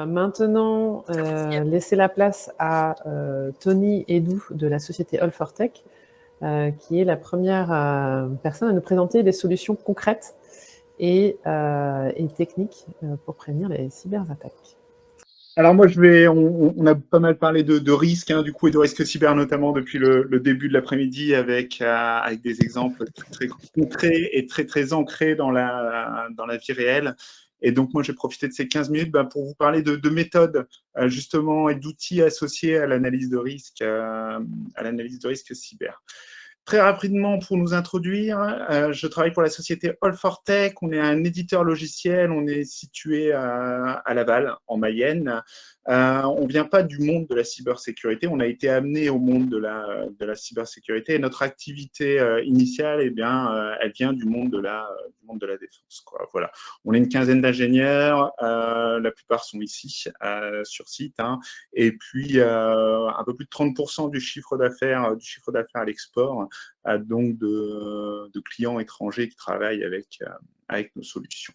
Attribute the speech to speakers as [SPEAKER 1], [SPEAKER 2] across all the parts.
[SPEAKER 1] maintenant laisser la place à Tony Edoux de la société All4Tech, qui est la première personne à nous présenter des solutions concrètes et techniques pour prévenir les cyberattaques.
[SPEAKER 2] Alors moi, on a pas mal parlé de risques, du coup, et de risques cyber, notamment depuis le début de l'après-midi, avec des exemples très concrets et très ancrés dans la vie réelle. Et donc, moi, j'ai profité de ces 15 minutes pour vous parler de méthodes, justement, et d'outils associés à l'analyse de risque cyber. Très rapidement, pour nous introduire, je travaille pour la société All4Tech. On est un éditeur logiciel. On est situé à Laval, en Mayenne. On ne vient pas du monde de la cybersécurité. On a été amené au monde de la cybersécurité. Et notre activité initiale, elle vient du monde de la défense, quoi. Voilà. On est une quinzaine d'ingénieurs. La plupart sont ici, sur site. Et puis, un peu plus de 30% du chiffre d'affaires à l'export, donc de clients étrangers qui travaillent avec nos solutions.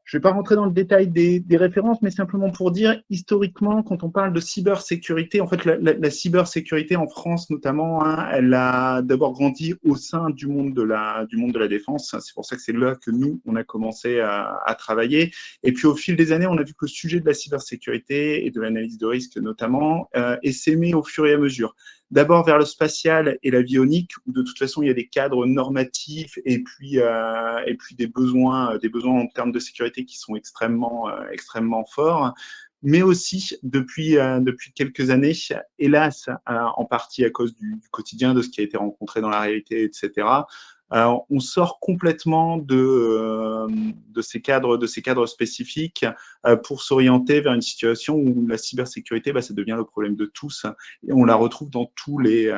[SPEAKER 2] Je ne vais pas rentrer dans le détail des références, mais simplement pour dire, historiquement, quand on parle de cybersécurité, en fait, la cybersécurité en France notamment, elle a d'abord grandi au sein du monde de la défense. C'est pour ça que c'est là que nous, on a commencé à travailler. Et puis, au fil des années, on a vu que le sujet de la cybersécurité et de l'analyse de risque notamment s'aimait au fur et à mesure. D'abord vers le spatial et l'avionique, où de toute façon, il y a des cadres normatifs et puis des besoins en termes de sécurité qui sont extrêmement forts. Mais aussi, depuis quelques années, hélas, en partie à cause du quotidien, de ce qui a été rencontré dans la réalité, etc., on sort complètement de ces cadres spécifiques pour s'orienter vers une situation où la cybersécurité, ça devient le problème de tous et on la retrouve dans tous les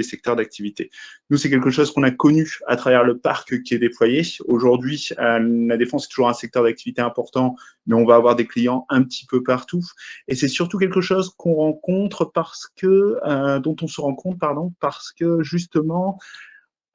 [SPEAKER 2] secteurs d'activité. Nous, c'est quelque chose qu'on a connu à travers le parc qui est déployé. Aujourd'hui, la défense est toujours un secteur d'activité important, mais on va avoir des clients un petit peu partout. Et c'est surtout quelque chose qu'on rencontre dont on se rend compte, parce que justement,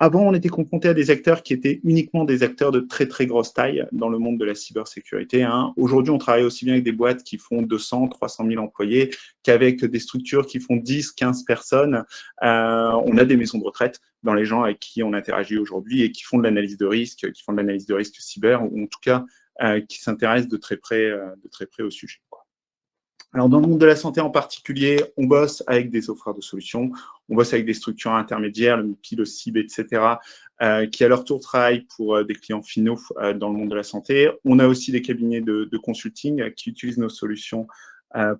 [SPEAKER 2] avant, on était confronté à des acteurs qui étaient uniquement des acteurs de très grosse taille dans le monde de la cybersécurité. Aujourd'hui, on travaille aussi bien avec des boîtes qui font 200, 300 000 employés qu'avec des structures qui font 10, 15 personnes. On a des maisons de retraite dans les gens avec qui on interagit aujourd'hui et qui font de l'analyse de risque, cyber, ou en tout cas qui s'intéressent de très près au sujet. Alors, dans le monde de la santé en particulier, on bosse avec des offreurs de solutions, on bosse avec des structures intermédiaires, le MIPI, le CIB, etc., qui à leur tour travaillent pour des clients finaux dans le monde de la santé. On a aussi des cabinets de consulting qui utilisent nos solutions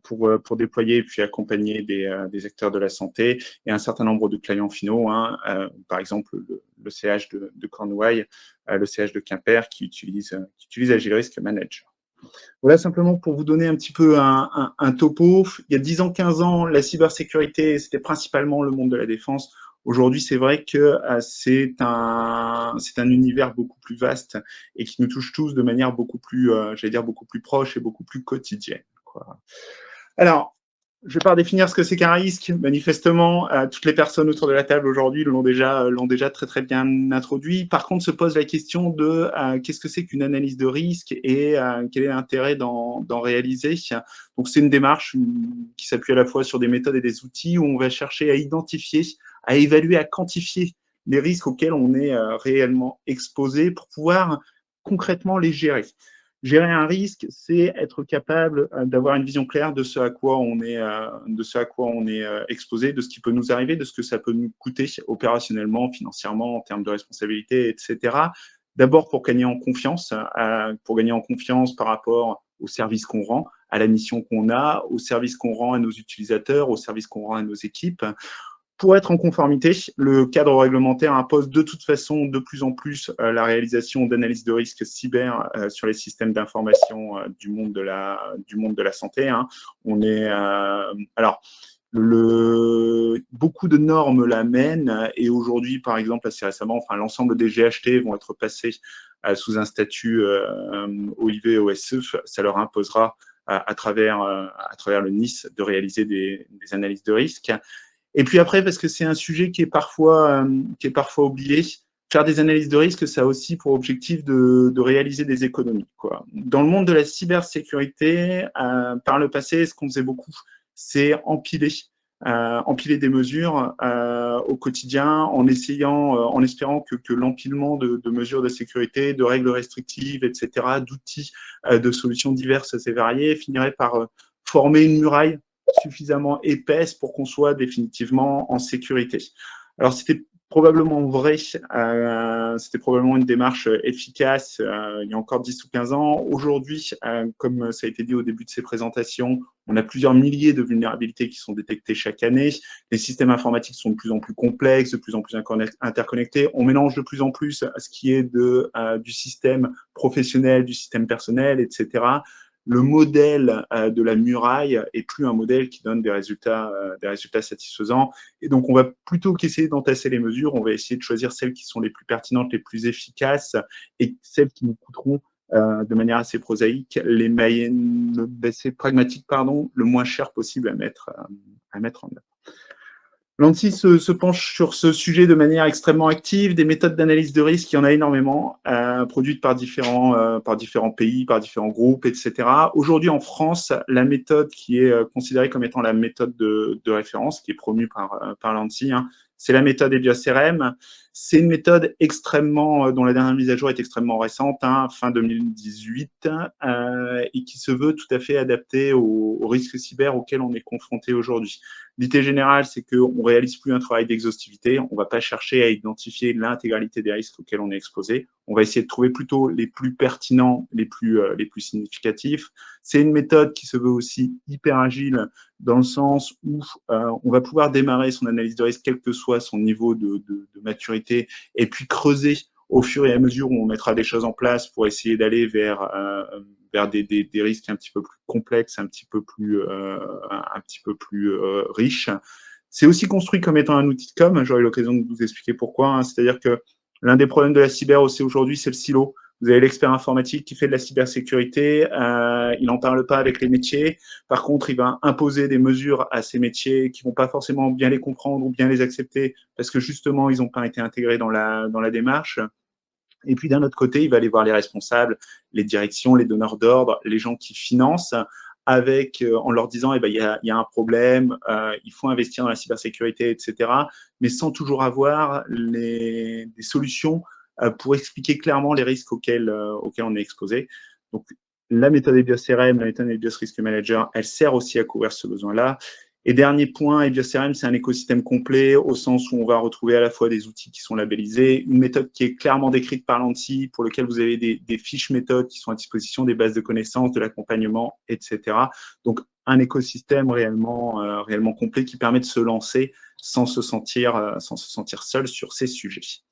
[SPEAKER 2] pour déployer et puis accompagner des acteurs de la santé et un certain nombre de clients finaux, par exemple le CH de Cornouailles, le CH de Quimper qui utilise Agile Risk Manager. Voilà, simplement pour vous donner un petit peu un topo. Il y a 10 ans, 15 ans, la cybersécurité, c'était principalement le monde de la défense. Aujourd'hui, c'est vrai que c'est un univers beaucoup plus vaste et qui nous touche tous de manière beaucoup plus proche et beaucoup plus quotidienne, quoi. Alors, je vais pas redéfinir ce que c'est qu'un risque. Manifestement, toutes les personnes autour de la table aujourd'hui l'ont déjà très bien introduit. Par contre, se pose la question de qu'est-ce que c'est qu'une analyse de risque et quel est l'intérêt d'en réaliser. Donc, c'est une démarche qui s'appuie à la fois sur des méthodes et des outils où on va chercher à identifier, à évaluer, à quantifier les risques auxquels on est réellement exposé pour pouvoir concrètement les gérer. Gérer un risque, c'est être capable d'avoir une vision claire de ce à quoi on est exposé, de ce qui peut nous arriver, de ce que ça peut nous coûter opérationnellement, financièrement, en termes de responsabilité, etc. D'abord pour gagner en confiance par rapport au service qu'on rend, à la mission qu'on a, au service qu'on rend à nos utilisateurs, au service qu'on rend à nos équipes. Pour être en conformité, le cadre réglementaire impose de toute façon de plus en plus la réalisation d'analyses de risque cyber sur les systèmes d'information du monde de la santé. On est beaucoup de normes l'amènent et aujourd'hui, par exemple, assez récemment, l'ensemble des GHT vont être passés sous un statut OIV et OSE. Ça leur imposera à travers le NIS de réaliser des analyses de risque. Et puis après, parce que c'est un sujet qui est parfois oublié, faire des analyses de risque, ça a aussi pour objectif de réaliser des économies, quoi. Dans le monde de la cybersécurité, par le passé, ce qu'on faisait beaucoup, c'est empiler des mesures au quotidien en essayant, en espérant que l'empilement de mesures de sécurité, de règles restrictives, etc., d'outils, de solutions diverses et variées finirait par former une muraille suffisamment épaisse pour qu'on soit définitivement en sécurité. Alors, c'était probablement vrai, c'était probablement une démarche efficace il y a encore 10 ou 15 ans. Aujourd'hui, comme ça a été dit au début de ces présentations, on a plusieurs milliers de vulnérabilités qui sont détectées chaque année. Les systèmes informatiques sont de plus en plus complexes, de plus en plus interconnectés. On mélange de plus en plus ce qui est du système professionnel, du système personnel, etc. Le modèle de la muraille est plus un modèle qui donne des résultats satisfaisants. Et donc, on va plutôt qu'essayer d'entasser les mesures, on va essayer de choisir celles qui sont les plus pertinentes, les plus efficaces et celles qui nous coûteront de manière assez prosaïque, c'est pragmatique, pardon, le moins cher possible à mettre en œuvre. L'ANSSI se penche sur ce sujet de manière extrêmement active. Des méthodes d'analyse de risque, il y en a énormément, produites par différents pays, par différents groupes, etc. Aujourd'hui, en France, la méthode qui est considérée comme étant la méthode de référence, qui est promue par l'ANSSI, hein, c'est la méthode EBIOS-RM. C'est une méthode dont la dernière mise à jour est extrêmement récente, hein, fin 2018, et qui se veut tout à fait adaptée aux risques cyber auxquels on est confronté aujourd'hui. L'idée générale, c'est qu'on ne réalise plus un travail d'exhaustivité. On ne va pas chercher à identifier l'intégralité des risques auxquels on est exposé. On va essayer de trouver plutôt les plus pertinents, les plus significatifs. C'est une méthode qui se veut aussi hyper agile dans le sens où on va pouvoir démarrer son analyse de risque, quel que soit son niveau de maturité, et puis creuser au fur et à mesure où on mettra des choses en place pour essayer d'aller vers des risques un petit peu plus complexes, un petit peu plus riches. C'est aussi construit comme étant un outil de com. J'aurai l'occasion de vous expliquer pourquoi, hein. C'est-à-dire que l'un des problèmes de la cyber aussi aujourd'hui, c'est le silo. Vous avez l'expert informatique qui fait de la cybersécurité, il n'en parle pas avec les métiers. Par contre, il va imposer des mesures à ces métiers qui vont pas forcément bien les comprendre ou bien les accepter parce que justement, ils n'ont pas été intégrés dans la démarche. Et puis d'un autre côté, il va aller voir les responsables, les directions, les donneurs d'ordre, les gens qui financent, en leur disant il y a un problème, il faut investir dans la cybersécurité, etc., mais sans toujours avoir des solutions pour expliquer clairement les risques auxquels on est exposé. Donc, la méthode EBIOS-CRM, la méthode EBIOS Risk Manager, elle sert aussi à couvrir ce besoin-là. Et dernier point, EBIOS-CRM, c'est un écosystème complet au sens où on va retrouver à la fois des outils qui sont labellisés, une méthode qui est clairement décrite par l'ANSSI, pour lequel vous avez des fiches méthodes qui sont à disposition, des bases de connaissances, de l'accompagnement, etc. Donc, un écosystème réellement complet qui permet de se lancer sans se sentir seul sur ces sujets.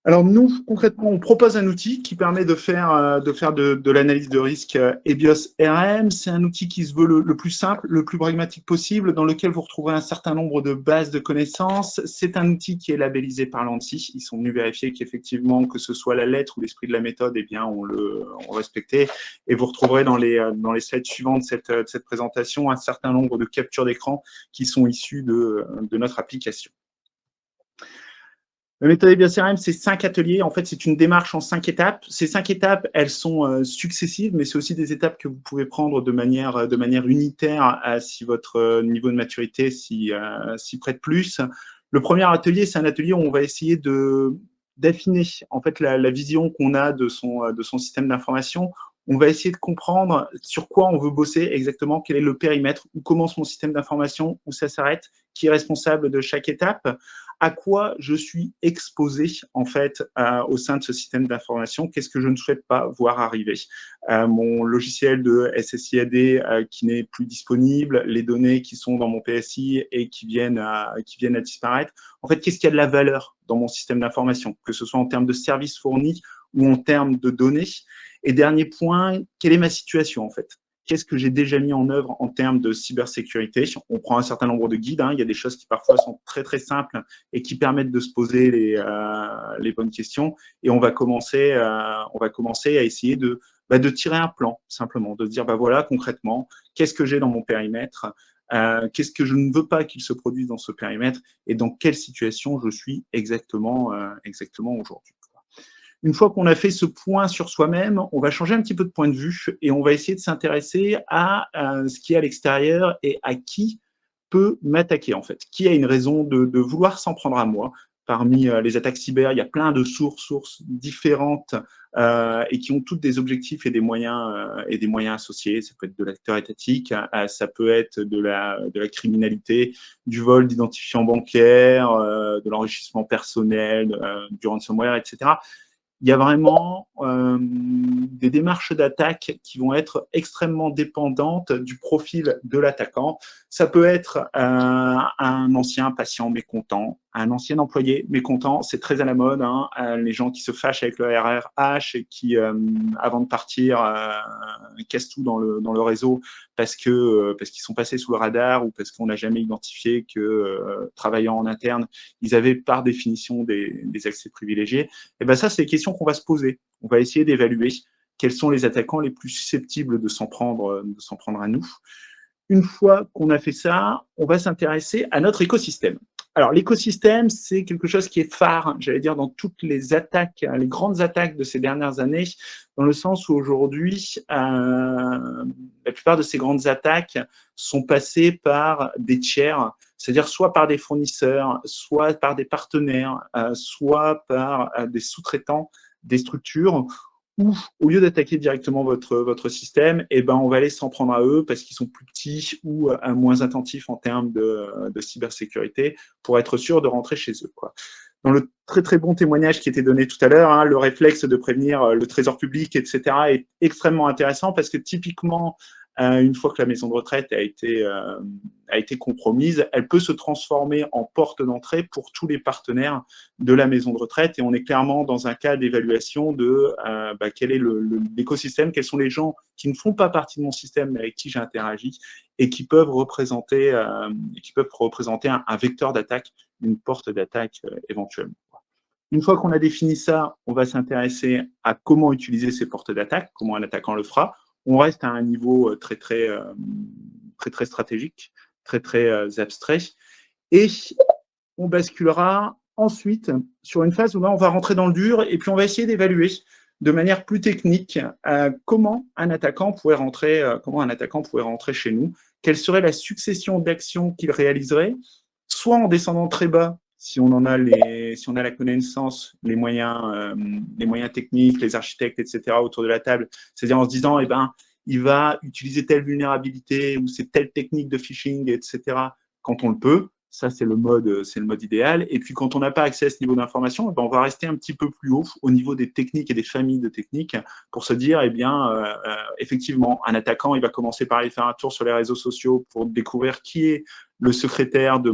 [SPEAKER 2] Alors nous, concrètement, on propose un outil qui permet de faire de l'analyse de risque EBIOS RM. C'est un outil qui se veut le plus simple, le plus pragmatique possible, dans lequel vous retrouverez un certain nombre de bases de connaissances. C'est un outil qui est labellisé par l'ANSSI. Ils sont venus vérifier qu'effectivement, que ce soit la lettre ou l'esprit de la méthode, eh bien, on respectait. Et vous retrouverez dans les slides suivants de cette présentation un certain nombre de captures d'écran qui sont issues de notre application. La méthode EBIOS-CRM, c'est 5 ateliers. En fait, c'est une démarche en 5 étapes. Ces 5 étapes, elles sont successives, mais c'est aussi des étapes que vous pouvez prendre de manière unitaire si votre niveau de maturité s'y prête plus. Le premier atelier, c'est un atelier où on va essayer d'affiner en fait la vision qu'on a de son système d'information. On va essayer de comprendre sur quoi on veut bosser exactement, quel est le périmètre, où commence mon système d'information, où ça s'arrête, qui est responsable de chaque étape, à quoi je suis exposé en fait au sein de ce système d'information, qu'est-ce que je ne souhaite pas voir arriver. Mon logiciel de SSIAD qui n'est plus disponible, les données qui sont dans mon PSI et qui viennent à disparaître. En fait, qu'est-ce qu'il y a de la valeur dans mon système d'information, que ce soit en termes de services fournis ou en termes de données. Et dernier point, quelle est ma situation en fait? Qu'est-ce que j'ai déjà mis en œuvre en termes de cybersécurité? On prend un certain nombre de guides, hein. Il y a des choses qui parfois sont très très simples et qui permettent de se poser les bonnes questions. Et on va commencer à essayer de tirer un plan, simplement, de se dire, voilà, concrètement, qu'est-ce que j'ai dans mon périmètre? qu'est-ce que je ne veux pas qu'il se produise dans ce périmètre et dans quelle situation je suis exactement aujourd'hui. Une fois qu'on a fait ce point sur soi-même, on va changer un petit peu de point de vue et on va essayer de s'intéresser à ce qui est à l'extérieur et à qui peut m'attaquer en fait. Qui a une raison de vouloir s'en prendre à moi. Parmi les attaques cyber, il y a plein de sources différentes et qui ont toutes des objectifs et des moyens associés. Ça peut être de l'acteur étatique, ça peut être de la criminalité, du vol d'identifiants bancaires, de l'enrichissement personnel, du ransomware, etc. Il y a vraiment des démarches d'attaque qui vont être extrêmement dépendantes du profil de l'attaquant. Ça peut être un ancien patient mécontent, un ancien employé mécontent, c'est très à la mode, hein, les gens qui se fâchent avec le RRH et qui, avant de partir, cassent tout dans le réseau parce qu'ils sont passés sous le radar ou parce qu'on n'a jamais identifié que, travaillant en interne, ils avaient par définition des accès privilégiés. Et ben ça, c'est des questions qu'on va se poser. On va essayer d'évaluer quels sont les attaquants les plus susceptibles de s'en prendre à nous. Une fois qu'on a fait ça, on va s'intéresser à notre écosystème. Alors, l'écosystème, c'est quelque chose qui est phare, j'allais dire, dans toutes les attaques, les grandes attaques de ces dernières années, dans le sens où aujourd'hui, la plupart de ces grandes attaques sont passées par des tiers, c'est-à-dire soit par des fournisseurs, soit par des partenaires, soit par des sous-traitants, des structures où, au lieu d'attaquer directement votre système, eh ben, on va aller s'en prendre à eux parce qu'ils sont plus petits ou moins attentifs en termes de cybersécurité pour être sûr de rentrer chez eux, quoi. Dans le très très bon témoignage qui était donné tout à l'heure, hein, le réflexe de prévenir le trésor public, etc., est extrêmement intéressant parce que typiquement, une fois que la maison de retraite a été compromise, elle peut se transformer en porte d'entrée pour tous les partenaires de la maison de retraite. Et on est clairement dans un cas d'évaluation de quel est l'écosystème, quels sont les gens qui ne font pas partie de mon système mais avec qui j'interagis et qui peuvent représenter, un vecteur d'attaque, une porte d'attaque éventuellement. Une fois qu'on a défini ça, on va s'intéresser à comment utiliser ces portes d'attaque, comment un attaquant le fera. On reste à un niveau très stratégique, très abstrait. Et on basculera ensuite sur une phase où là, on va rentrer dans le dur et puis on va essayer d'évaluer de manière plus technique comment un attaquant pourrait rentrer chez nous, quelle serait la succession d'actions qu'il réaliserait, soit en descendant très bas, si on a la connaissance, les moyens techniques, les architectes, etc. autour de la table, c'est-à-dire en se disant, eh ben, il va utiliser telle vulnérabilité ou c'est telle technique de phishing, etc. quand on le peut. Ça, c'est le mode idéal. Et puis, quand on n'a pas accès à ce niveau d'information, eh ben, on va rester un petit peu plus haut au niveau des techniques et des familles de techniques pour se dire, eh bien, effectivement, un attaquant, il va commencer par aller faire un tour sur les réseaux sociaux pour découvrir qui est le secrétaire de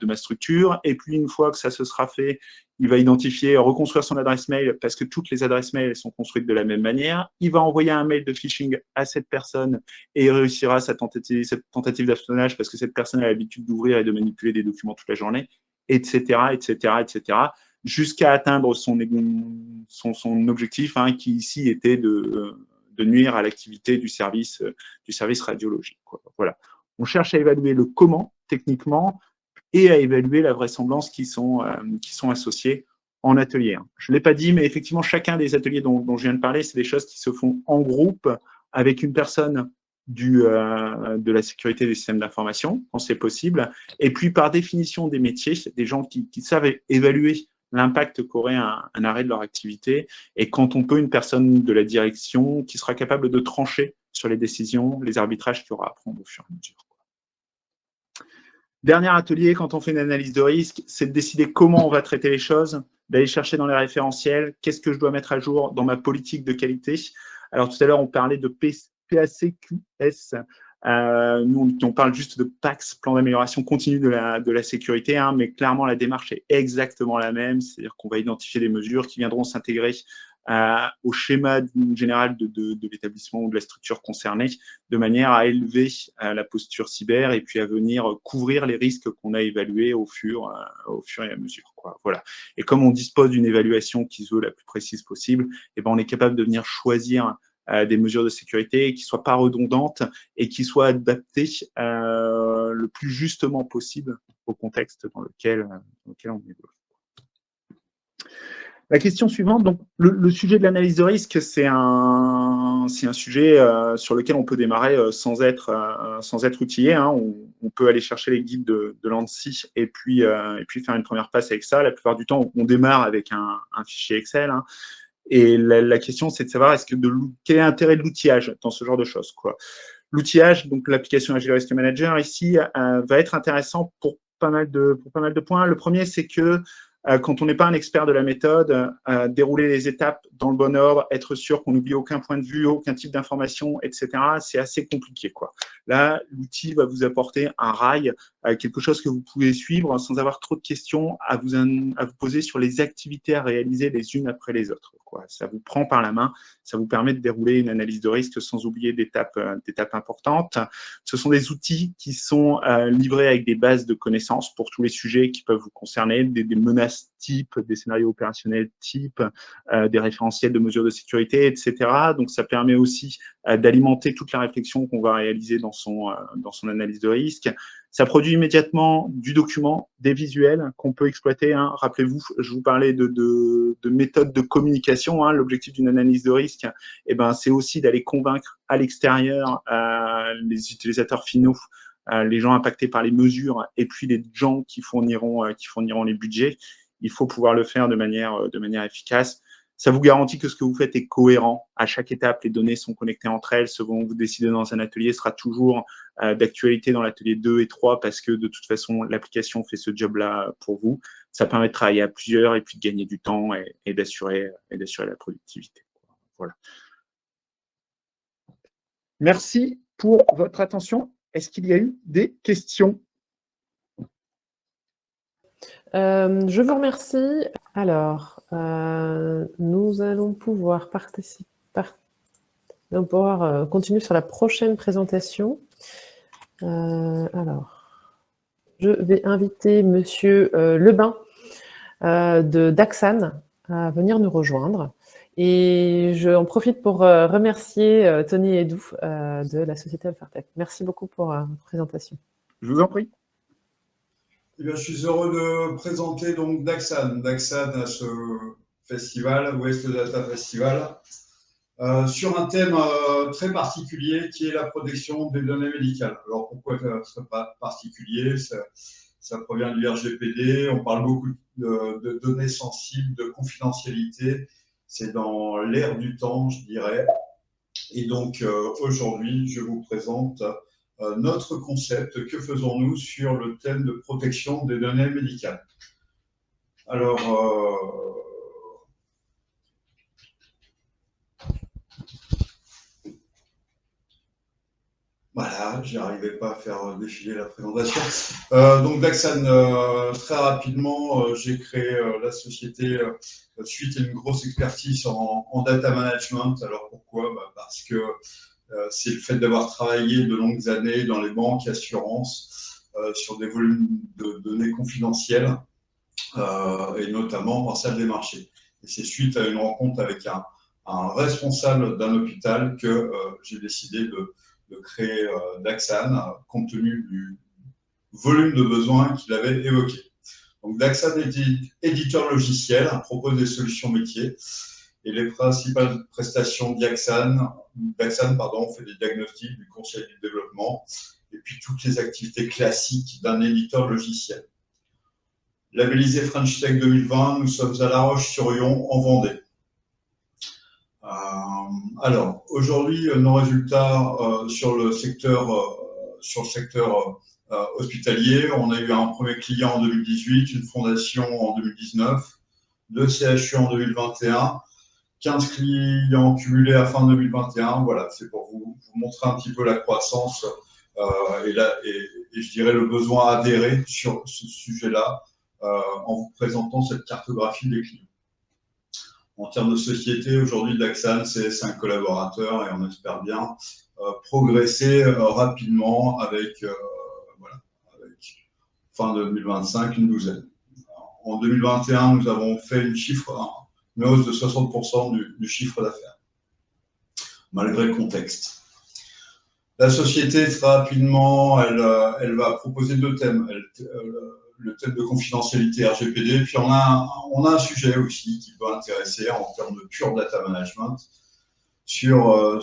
[SPEAKER 2] ma structure. Et puis, une fois que ça se sera fait, il va identifier, reconstruire son adresse mail parce que toutes les adresses mail sont construites de la même manière. Il va envoyer un mail de phishing à cette personne et il réussira cette tentative d'espionnage parce que cette personne a l'habitude d'ouvrir et de manipuler des documents toute la journée, etc., jusqu'à atteindre son objectif, hein, qui ici était de nuire à l'activité du service radiologique, quoi. Voilà. On cherche à évaluer le comment techniquement et à évaluer la vraisemblance qui sont associées en atelier. Je ne l'ai pas dit, mais effectivement, chacun des ateliers dont je viens de parler, c'est des choses qui se font en groupe avec une personne de la sécurité des systèmes d'information, quand c'est possible, et puis par définition des métiers, des gens qui savent évaluer l'impact qu'aurait un arrêt de leur activité, et quand on peut, une personne de la direction qui sera capable de trancher sur les décisions, les arbitrages qu'il y aura à prendre au fur et à mesure. Dernier atelier, quand on fait une analyse de risque, c'est de décider comment on va traiter les choses, d'aller chercher dans les référentiels, qu'est-ce que je dois mettre à jour dans ma politique de qualité. Alors tout à l'heure, on parlait de PACQS. Nous, on parle juste de PAX, plan d'amélioration continue de la sécurité, hein, mais clairement, la démarche est exactement la même, c'est-à-dire qu'on va identifier des mesures qui viendront s'intégrer au schéma général de l'établissement ou de la structure concernée, de manière à élever la posture cyber et puis à venir couvrir les risques qu'on a évalués au fur et à mesure, quoi. Voilà. Et comme on dispose d'une évaluation qui se veut la plus précise possible, eh ben, on est capable de venir choisir des mesures de sécurité, qui ne soient pas redondantes et qui soient adaptées le plus justement possible au contexte dans lequel on évolue. La question suivante, donc le sujet de l'analyse de risque, c'est un sujet sur lequel on peut démarrer sans être outillé. Hein. On peut aller chercher les guides de l'ANSSI et puis faire une première passe avec ça. La plupart du temps, on démarre avec un fichier Excel. Hein. Et la question, c'est de savoir quel est l'intérêt de l'outillage dans ce genre de choses, quoi. L'outillage, donc l'application Agile Risk Manager, ici, va être intéressant pour pas mal de points. Le premier, c'est que quand on n'est pas un expert de la méthode, dérouler les étapes dans le bon ordre, être sûr qu'on n'oublie aucun point de vue, aucun type d'information, etc., c'est assez compliqué, quoi. Là, l'outil va vous apporter un rail, quelque chose que vous pouvez suivre sans avoir trop de questions à vous poser sur les activités à réaliser les unes après les autres, quoi. Ça vous prend par la main, ça vous permet de dérouler une analyse de risque sans oublier d'étapes importantes. Ce sont des outils qui sont livrés avec des bases de connaissances pour tous les sujets qui peuvent vous concerner, des menaces type, des scénarios opérationnels type, des référentiels de mesures de sécurité, etc. Donc, ça permet aussi d'alimenter toute la réflexion qu'on va réaliser dans son analyse de risque. Ça produit immédiatement du document, des visuels qu'on peut exploiter. Hein. Rappelez-vous, je vous parlais de méthodes de communication. Hein. L'objectif d'une analyse de risque, c'est aussi d'aller convaincre à l'extérieur les utilisateurs finaux, les gens impactés par les mesures et puis les gens qui fourniront les budgets. Il faut pouvoir le faire de manière efficace. Ça vous garantit que ce que vous faites est cohérent. À chaque étape, les données sont connectées entre elles. Ce dont vous décidez dans un atelier sera toujours d'actualité dans l'atelier 2 et 3 parce que de toute façon, l'application fait ce job-là pour vous. Ça permet de travailler à plusieurs et puis de gagner du temps et d'assurer la productivité. Voilà. Merci pour votre attention. Est-ce qu'il y a eu des questions ?
[SPEAKER 1] Je vous remercie. Alors, nous allons pouvoir continuer sur la prochaine présentation. Alors, je vais inviter Monsieur Lebin de Daxan à venir nous rejoindre. Et j'en profite pour remercier Tony et Doux de la société Olfartech. Merci beaucoup pour votre présentation.
[SPEAKER 2] Je vous en prie.
[SPEAKER 3] Eh bien, je suis heureux de présenter donc Daxan. Daxan à ce festival, West Data Festival, sur un thème très particulier qui est la protection des données médicales. Alors pourquoi ce pas particulier? Ça provient du RGPD, on parle beaucoup de données sensibles, de confidentialité. C'est dans l'air du temps, je dirais. Et donc aujourd'hui, je vous présente notre concept, que faisons-nous sur le thème de protection des données médicales. Alors, voilà, j'y arrivais pas à faire défiler la présentation. Donc Daxan, très rapidement, j'ai créé la société suite à une grosse expertise en data management. Alors pourquoi? Parce que c'est le fait d'avoir travaillé de longues années dans les banques, assurances, sur des volumes de données confidentielles, et notamment en salle des marchés. Et c'est suite à une rencontre avec un responsable d'un hôpital que j'ai décidé de créer Daxan, compte tenu du volume de besoins qu'il avait évoqué. Donc Daxan est éditeur logiciel, propose des solutions métiers. Et les principales prestations Daxan, on fait des diagnostics, du conseil du développement, et puis toutes les activités classiques d'un éditeur logiciel. Labellisé French Tech 2020, nous sommes à La Roche-sur-Yon, en Vendée. Alors, aujourd'hui, nos résultats sur le secteur hospitalier, on a eu un premier client en 2018, une fondation en 2019, 2 CHU en 2021, 15 clients cumulés à fin 2021. Voilà, c'est pour vous montrer un petit peu la croissance et je dirais le besoin à adhérer sur ce sujet-là en vous présentant cette cartographie des clients. En termes de société, aujourd'hui, Daxan, c'est 5 collaborateurs et on espère bien progresser rapidement avec fin 2025, une douzaine. En 2021, nous avons fait une hausse de 60% du chiffre d'affaires. malgré le contexte. La société, très rapidement, elle va proposer 2 thèmes. Le thème de confidentialité RGPD, puis on a un sujet aussi qui peut intéresser en termes de pure data management sur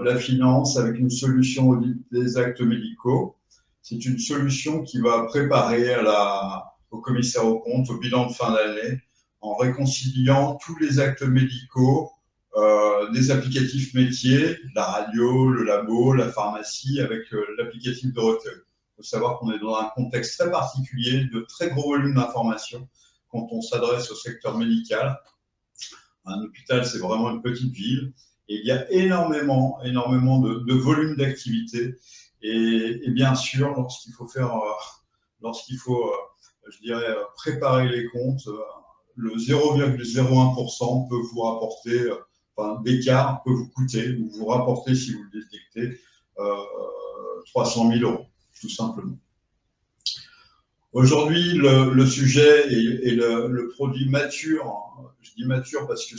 [SPEAKER 3] la finance avec une solution audit des actes médicaux. C'est une solution qui va préparer au commissaire aux comptes, au bilan de fin d'année, en réconciliant tous les actes médicaux, des applicatifs métiers, la radio, le labo, la pharmacie, avec l'applicatif de recueil. Il faut savoir qu'on est dans un contexte très particulier, de très gros volumes d'informations quand on s'adresse au secteur médical. Un hôpital, c'est vraiment une petite ville et il y a énormément de volume d'activité. Et bien sûr, lorsqu'il faut je dirais, préparer les comptes, le 0,01% peut vous rapporter, d'écart peut vous coûter, ou vous rapporter, si vous le détectez, 300 000 euros, tout simplement. Aujourd'hui, le sujet et le produit mature, je dis mature parce que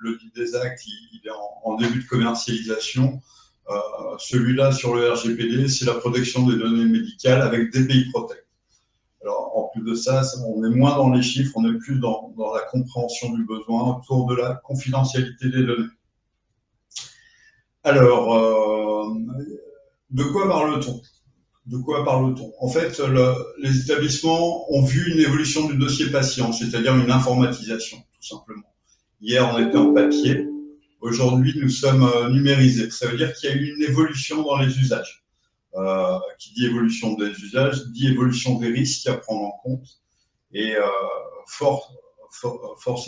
[SPEAKER 3] l'audit des actes, il est en début de commercialisation. Celui-là sur le RGPD, c'est la protection des données médicales avec DPI Protect. Alors, en plus de ça, on est moins dans les chiffres, on est plus dans la compréhension du besoin autour de la confidentialité des données. Alors, de quoi parle-t-on? En fait, les établissements ont vu une évolution du dossier patient, c'est-à-dire une informatisation, tout simplement. Hier, on était en papier. Aujourd'hui, nous sommes numérisés. Ça veut dire qu'il y a eu une évolution dans les usages. Qui dit évolution des usages, dit évolution des risques à prendre en compte. Et force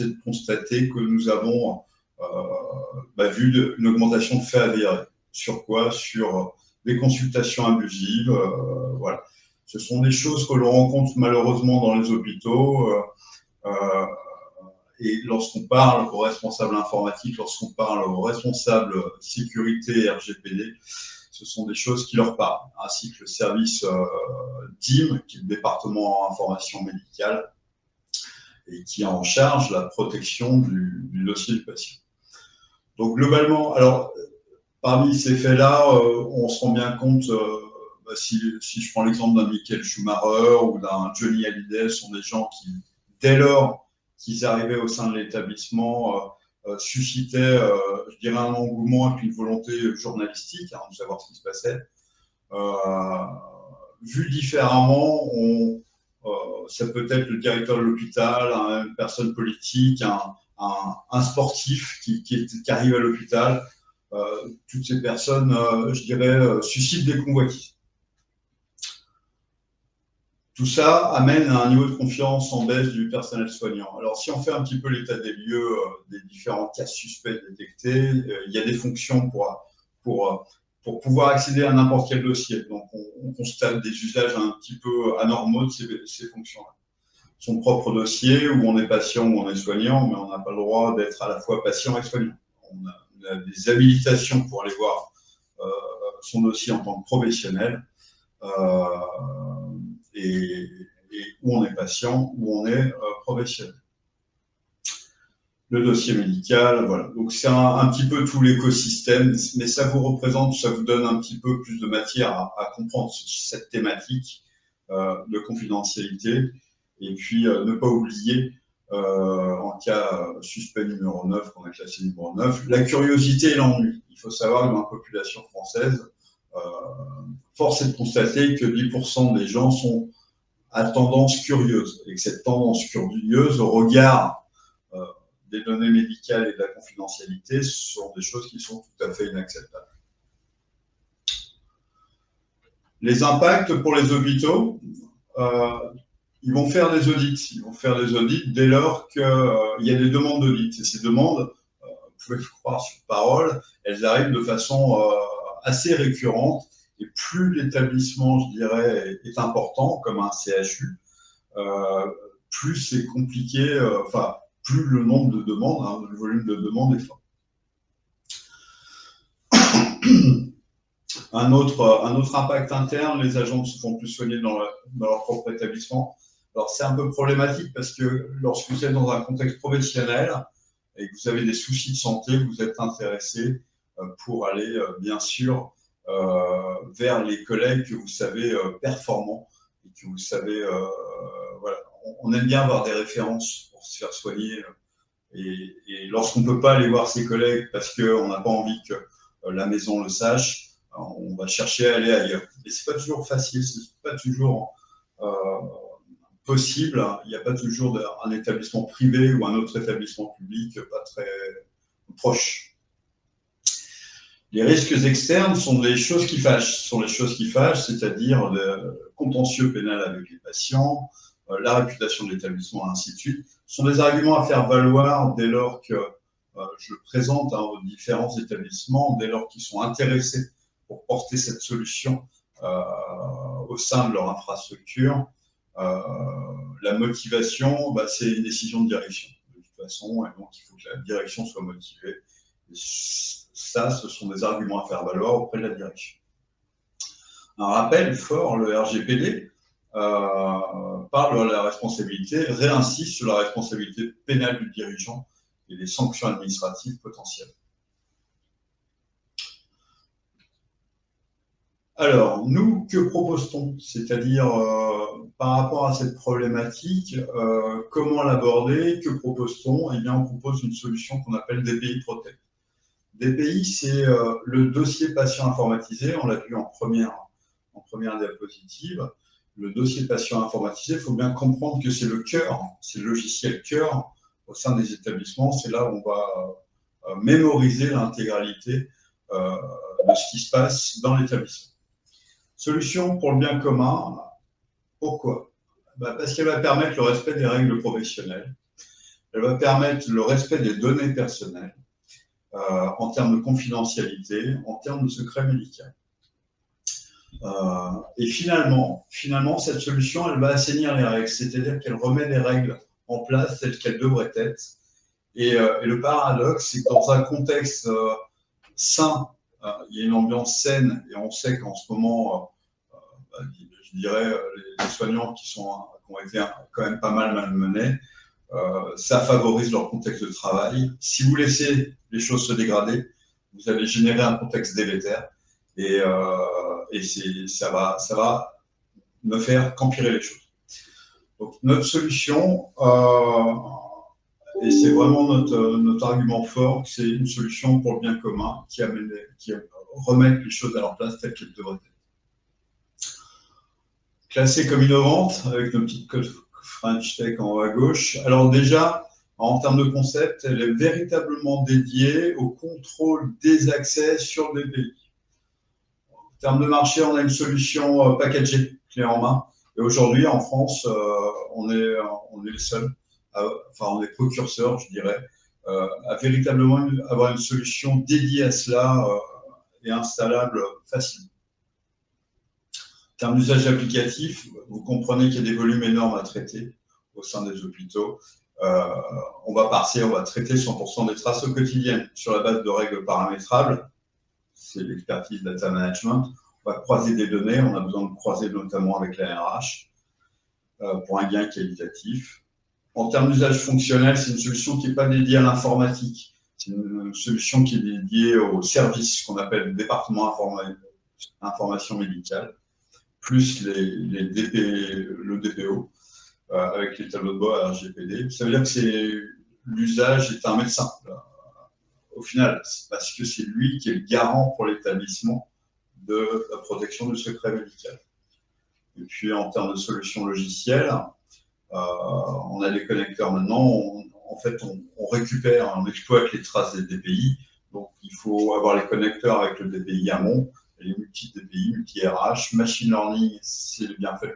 [SPEAKER 3] est de constater que nous avons vu une augmentation de faits avérés. Sur quoi? Sur des consultations abusives. Voilà. Ce sont des choses que l'on rencontre malheureusement dans les hôpitaux. Et lorsqu'on parle aux responsables informatiques, lorsqu'on parle aux responsables sécurité RGPD, ce sont des choses qui leur parlent, ainsi que le service DIM, qui est le département information médicale, et qui est en charge de la protection du dossier du patient. Donc globalement, alors parmi ces faits-là, on se rend bien compte, si je prends l'exemple d'un Michael Schumacher ou d'un Johnny Hallyday, ce sont des gens qui, dès lors qu'ils arrivaient au sein de l'établissement, suscitait, je dirais, un engouement et puis une volonté journalistique de savoir ce qui se passait. Vu différemment, ça peut être le directeur de l'hôpital, une personne politique, un sportif qui arrive à l'hôpital. Toutes ces personnes, je dirais, suscitent des convoitises. Tout ça amène à un niveau de confiance en baisse du personnel soignant. Alors, si on fait un petit peu l'état des lieux des différents cas suspects détectés, il y a des fonctions pour pouvoir accéder à n'importe quel dossier. Donc, on constate des usages un petit peu anormaux de ces fonctions-là. Son propre dossier, où on est patient ou on est soignant, mais on n'a pas le droit d'être à la fois patient et soignant. On a des habilitations pour aller voir son dossier en tant que professionnel. Et où on est patient, où on est professionnel. Le dossier médical, voilà. Donc c'est un petit peu tout l'écosystème, mais ça vous donne un petit peu plus de matière à comprendre cette thématique de confidentialité. Et puis ne pas oublier, en cas suspect numéro 9, qu'on a classé numéro 9, la curiosité et l'ennui. Il faut savoir que dans la population française, force est de constater que 10% des gens sont à tendance curieuse, et que cette tendance curieuse, au regard des données médicales et de la confidentialité, ce sont des choses qui sont tout à fait inacceptables. Les impacts pour les hôpitaux, ils vont faire des audits. Ils vont faire des audits dès lors qu'il y a des demandes d'audit. Et ces demandes, vous pouvez croire sur parole, elles arrivent de façon assez récurrente. Et plus l'établissement, je dirais, est important, comme un CHU, plus c'est compliqué, plus le nombre de demandes, le volume de demandes est fort. Un autre impact interne, les agents se font plus soigner dans leur propre établissement. Alors c'est un peu problématique parce que lorsque vous êtes dans un contexte professionnel et que vous avez des soucis de santé, vous êtes intéressé pour aller, bien sûr, vers les collègues que vous savez performants et que vous savez, voilà, on aime bien avoir des références pour se faire soigner. Et lorsqu'on ne peut pas aller voir ses collègues parce qu'on n'a pas envie que la maison le sache, on va chercher à aller ailleurs. Et ce n'est pas toujours facile, ce n'est pas toujours possible. Il n'y a pas toujours un établissement privé ou un autre établissement public pas très proche. Les risques externes sont les choses qui fâchent, c'est-à-dire le contentieux pénal avec les patients, la réputation de l'établissement, ainsi de suite. Ce sont des arguments à faire valoir dès lors que je présente aux différents établissements, dès lors qu'ils sont intéressés pour porter cette solution au sein de leur infrastructure. La motivation, c'est une décision de direction, de toute façon, et donc il faut que la direction soit motivée. Et ça, ce sont des arguments à faire valoir auprès de la direction. Un rappel fort, le RGPD parle de la responsabilité, réinsiste sur la responsabilité pénale du dirigeant et les sanctions administratives potentielles. Alors, nous, que propose-t-on? C'est-à-dire, par rapport à cette problématique, comment l'aborder? Que propose-t-on? Eh bien, on propose une solution qu'on appelle DPI Protect. DPI, c'est le dossier patient informatisé, on l'a vu en première diapositive. Le dossier patient informatisé, il faut bien comprendre que c'est le cœur, c'est le logiciel cœur au sein des établissements. C'est là où on va mémoriser l'intégralité de ce qui se passe dans l'établissement. Solution pour le bien commun, pourquoi? Parce qu'elle va permettre le respect des règles professionnelles, elle va permettre le respect des données personnelles, en termes de confidentialité, en termes de secret médical. Et finalement, cette solution, elle va assainir les règles, c'est-à-dire qu'elle remet les règles en place telles qu'elles devraient être. Et le paradoxe, c'est que dans un contexte sain, il y a une ambiance saine, et on sait qu'en ce moment, je dirais, les soignants qui ont été quand même pas mal malmenés, ça favorise leur contexte de travail. Si vous laissez les choses se dégrader, vous allez générer un contexte délétère et ça va ne faire qu'empirer les choses. Donc notre solution, et c'est vraiment notre argument fort, c'est une solution pour le bien commun qui remet les choses à leur place telles qu'elles devraient être. Classée comme innovante avec nos petites codes French Tech en haut à gauche. Alors déjà, en termes de concept, elle est véritablement dédiée au contrôle des accès sur le DPI. En termes de marché, on a une solution packagée, clé en main. Et aujourd'hui, en France, on est les seuls, on est précurseurs, je dirais, à véritablement avoir une solution dédiée à cela et installable facilement. En termes d'usage applicatif, vous comprenez qu'il y a des volumes énormes à traiter au sein des hôpitaux. On va traiter 100% des traces au quotidien sur la base de règles paramétrables. C'est l'expertise data management. On va croiser des données, on a besoin de croiser notamment avec la RH pour un gain qualitatif. En termes d'usage fonctionnel, c'est une solution qui n'est pas dédiée à l'informatique. C'est une solution qui est dédiée au service qu'on appelle le département information médicale, plus le DPO, avec les tableaux de bord à RGPD. Ça veut dire que l'usage est un médecin, au final, parce que c'est lui qui est le garant pour l'établissement de la protection du secret médical. Et puis, en termes de solutions logicielles, on a des connecteurs maintenant. On récupère, on exploite les traces des DPI. Donc, il faut avoir les connecteurs avec le DPI amont, les multi-DPI, multi-RH, machine learning, c'est le bienfait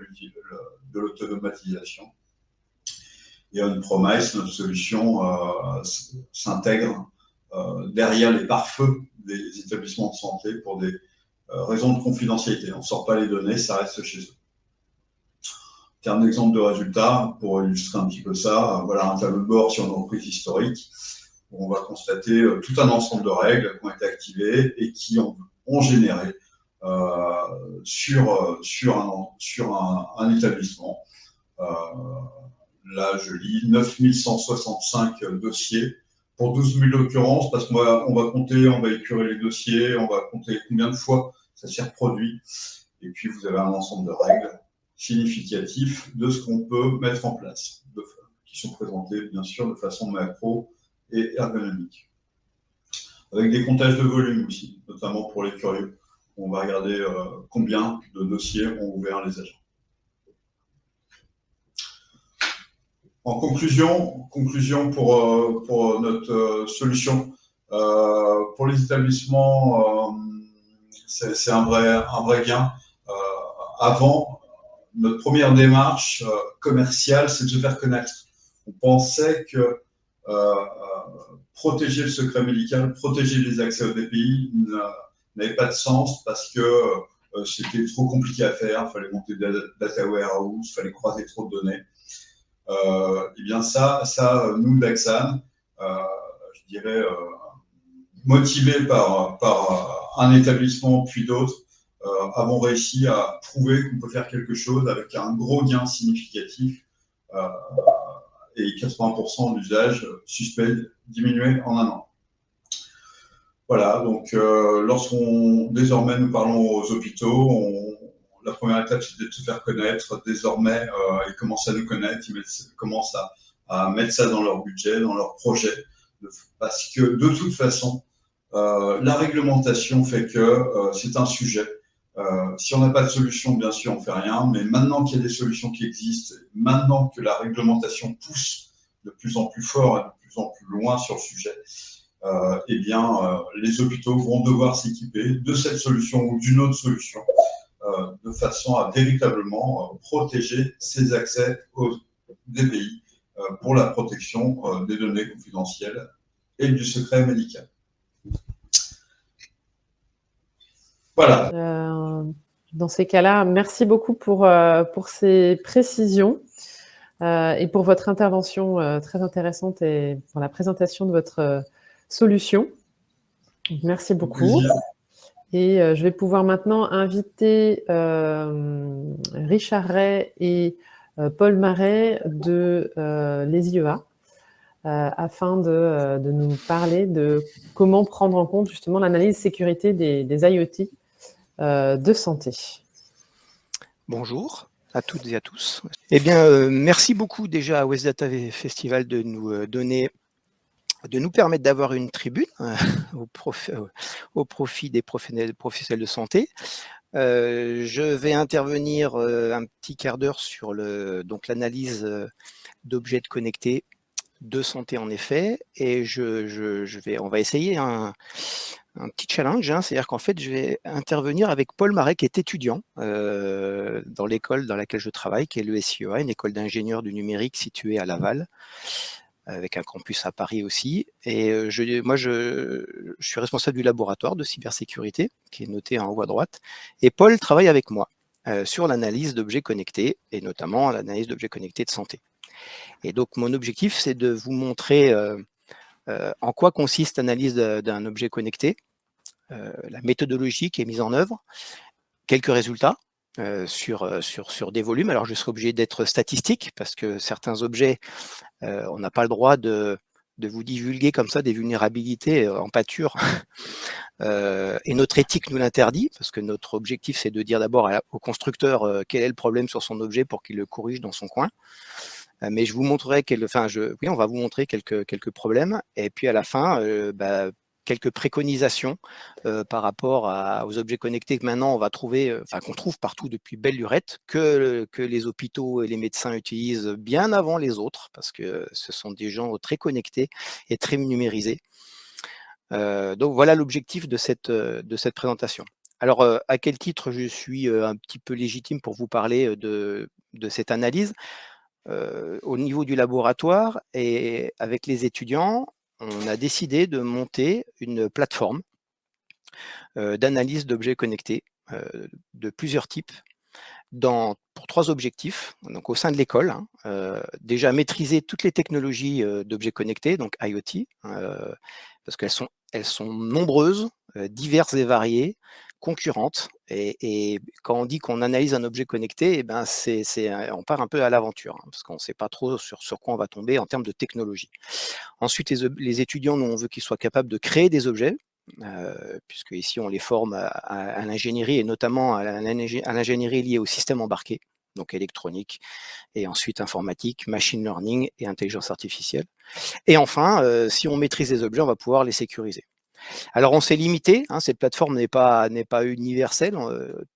[SPEAKER 3] de l'automatisation. Et on-premise, notre solution s'intègre derrière les pare-feux des établissements de santé pour des raisons de confidentialité. On ne sort pas les données, ça reste chez eux. En termes d'exemple de résultats, pour illustrer un petit peu ça, voilà un tableau de bord sur nos prises historiques, où on va constater tout un ensemble de règles qui ont été activées et qui ont généré sur un établissement. Là, je lis 9165 dossiers pour 12 000 occurrences, parce qu'on va compter, on va épurer les dossiers, on va compter combien de fois ça s'est reproduit. Et puis, vous avez un ensemble de règles significatifs de ce qu'on peut mettre en place, qui sont présentées, bien sûr, de façon macro et ergonomique. Avec des comptages de volume aussi, notamment pour les curieux. On va regarder combien de dossiers ont ouvert les agents. En conclusion pour notre solution, pour les établissements, c'est un vrai gain. Avant, notre première démarche commerciale, c'est de se faire connaître. On pensait que protéger le secret médical, protéger les accès au DPI n'avait pas de sens parce que c'était trop compliqué à faire, il fallait monter des data warehouse, il fallait croiser trop de données. Et bien ça, nous, d'Axan, je dirais, motivés par un établissement puis d'autres, avons réussi à prouver qu'on peut faire quelque chose avec un gros gain significatif et 80% d'usage suspect diminué en un an. Voilà, donc désormais nous parlons aux hôpitaux, la première étape c'était de se faire connaître, désormais ils commencent à nous connaître, ils commencent à mettre ça dans leur budget, dans leur projet, parce que de toute façon, la réglementation fait que c'est un sujet. Si on n'a pas de solution, bien sûr, on ne fait rien, mais maintenant qu'il y a des solutions qui existent, maintenant que la réglementation pousse de plus en plus fort et de plus en plus loin sur le sujet, eh bien, les hôpitaux vont devoir s'équiper de cette solution ou d'une autre solution de façon à véritablement protéger ces accès aux DPI pour la protection des données confidentielles et du secret médical. Voilà.
[SPEAKER 1] Dans ces cas-là, merci beaucoup pour ces précisions et pour votre intervention très intéressante et pour la présentation de votre solution. Merci beaucoup. Et je vais pouvoir maintenant inviter Richard Ray et Paul Marais de l'ESIEA afin de nous parler de comment prendre en compte justement l'analyse sécurité des IoT de santé.
[SPEAKER 4] Bonjour à toutes et à tous. Eh bien, merci beaucoup déjà à West Data Festival de nous permettre d'avoir une tribune au profit des professionnels de santé. Je vais intervenir un petit quart d'heure sur l'analyse d'objets connectés de santé en effet, et on va essayer un petit challenge, hein, c'est-à-dire qu'en fait je vais intervenir avec Paul Marais qui est étudiant dans l'école dans laquelle je travaille, qui est l'ESIEA, une école d'ingénieurs du numérique située à Laval, avec un campus à Paris aussi. Et moi, je suis responsable du laboratoire de cybersécurité, qui est noté en haut à droite. Et Paul travaille avec moi sur l'analyse d'objets connectés, et notamment l'analyse d'objets connectés de santé. Et donc, mon objectif, c'est de vous montrer en quoi consiste l'analyse d'un objet connecté, la méthodologie qui est mise en œuvre, quelques résultats, sur des volumes. Alors je serai obligé d'être statistique parce que certains objets, on n'a pas le droit de vous divulguer comme ça des vulnérabilités en pâture et notre éthique nous l'interdit parce que notre objectif c'est de dire d'abord au constructeur quel est le problème sur son objet pour qu'il le corrige dans son coin. Mais je vous montrerai on va vous montrer quelques problèmes et puis à la fin quelques préconisations par rapport aux objets connectés que maintenant on va trouver, qu'on trouve partout depuis belle lurette, que les hôpitaux et les médecins utilisent bien avant les autres, parce que ce sont des gens très connectés et très numérisés. Donc voilà l'objectif de cette présentation. Alors à quel titre je suis un petit peu légitime pour vous parler de cette analyse au niveau du laboratoire et avec les étudiants, on a décidé de monter une plateforme d'analyse d'objets connectés de plusieurs types pour 3 objectifs. Donc au sein de l'école, déjà maîtriser toutes les technologies d'objets connectés, donc IoT, parce qu'elles sont nombreuses, diverses et variées, concurrentes, Et quand on dit qu'on analyse un objet connecté, ben on part un peu à l'aventure, hein, parce qu'on ne sait pas trop sur quoi on va tomber en termes de technologie. Ensuite, les étudiants, nous, on veut qu'ils soient capables de créer des objets, puisque ici on les forme à l'ingénierie et notamment à l'ingénierie liée au système embarqué, donc électronique, et ensuite informatique, machine learning et intelligence artificielle. Et enfin, si on maîtrise les objets, on va pouvoir les sécuriser. Alors on s'est limité, hein, cette plateforme n'est pas universelle.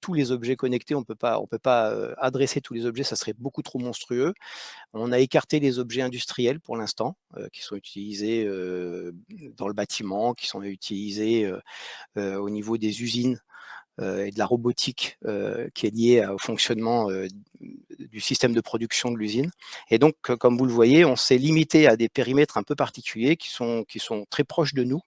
[SPEAKER 4] Tous les objets connectés, on peut pas adresser tous les objets, ça serait beaucoup trop monstrueux. On a écarté les objets industriels pour l'instant, qui sont utilisés dans le bâtiment, qui sont utilisés au niveau des usines et de la robotique qui est liée au fonctionnement du système de production de l'usine. Et donc, comme vous le voyez, on s'est limité à des périmètres un peu particuliers qui sont très proches de nous.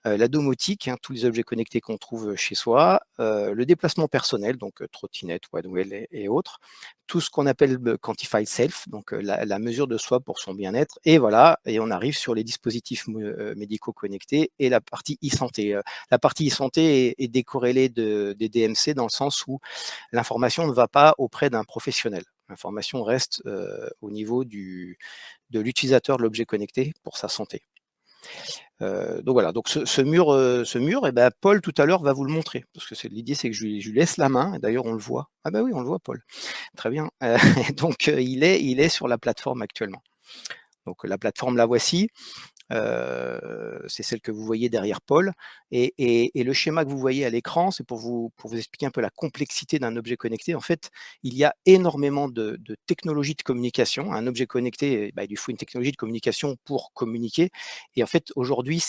[SPEAKER 4] La domotique, hein, tous les objets connectés qu'on trouve chez soi, le déplacement personnel, donc trottinette, One-Wheel et autres, tout ce qu'on appelle le Quantified Self, donc la mesure de soi pour son bien-être, et voilà, et on arrive sur les dispositifs médicaux connectés et la partie e-santé. La partie e-santé est décorrélée des DMC dans le sens où l'information ne va pas auprès d'un professionnel. L'information reste au niveau de l'utilisateur de l'objet connecté pour sa santé. Donc voilà, donc ce mur, et ben Paul tout à l'heure va vous le montrer, parce que l'idée c'est que je lui laisse la main, et d'ailleurs on le voit. Ah bah oui, on le voit Paul. Très bien. Donc il est sur la plateforme actuellement. Donc la plateforme la voici. C'est celle que vous voyez derrière Paul. Et le schéma que vous voyez à l'écran, c'est pour vous expliquer un peu la complexité d'un objet connecté. En fait, il y a énormément de technologies de communication. Un objet connecté, il lui faut une technologie de communication pour communiquer. Et en fait, aujourd'hui,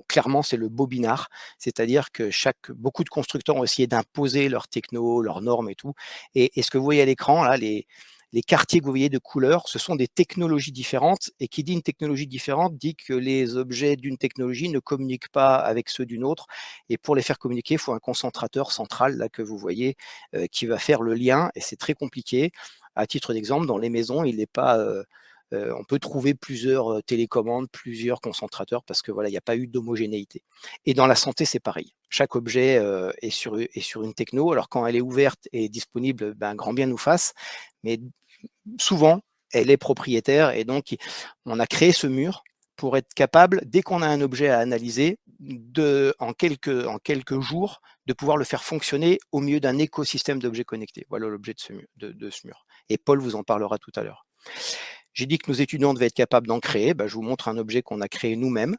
[SPEAKER 4] clairement, c'est le bobinard. C'est-à-dire que beaucoup de constructeurs ont essayé d'imposer leurs techno, leurs normes et tout. Et ce que vous voyez à l'écran, là, les quartiers que vous voyez de couleurs, ce sont des technologies différentes. Et qui dit une technologie différente dit que les objets d'une technologie ne communiquent pas avec ceux d'une autre. Et pour les faire communiquer, il faut un concentrateur central, là que vous voyez, qui va faire le lien. Et c'est très compliqué. À titre d'exemple, dans les maisons, il n'est pas... on peut trouver plusieurs télécommandes, plusieurs concentrateurs, parce que voilà, il n'y a pas eu d'homogénéité. Et dans la santé, c'est pareil. Chaque objet est sur une techno. Alors quand elle est ouverte et disponible, grand bien nous fasse. Mais souvent, elle est propriétaire, et donc on a créé ce mur pour être capable, dès qu'on a un objet à analyser, en quelques jours, de pouvoir le faire fonctionner au milieu d'un écosystème d'objets connectés. Voilà l'objet de ce mur. Et Paul vous en parlera tout à l'heure. J'ai dit que nos étudiants devaient être capables d'en créer. Je vous montre un objet qu'on a créé nous-mêmes,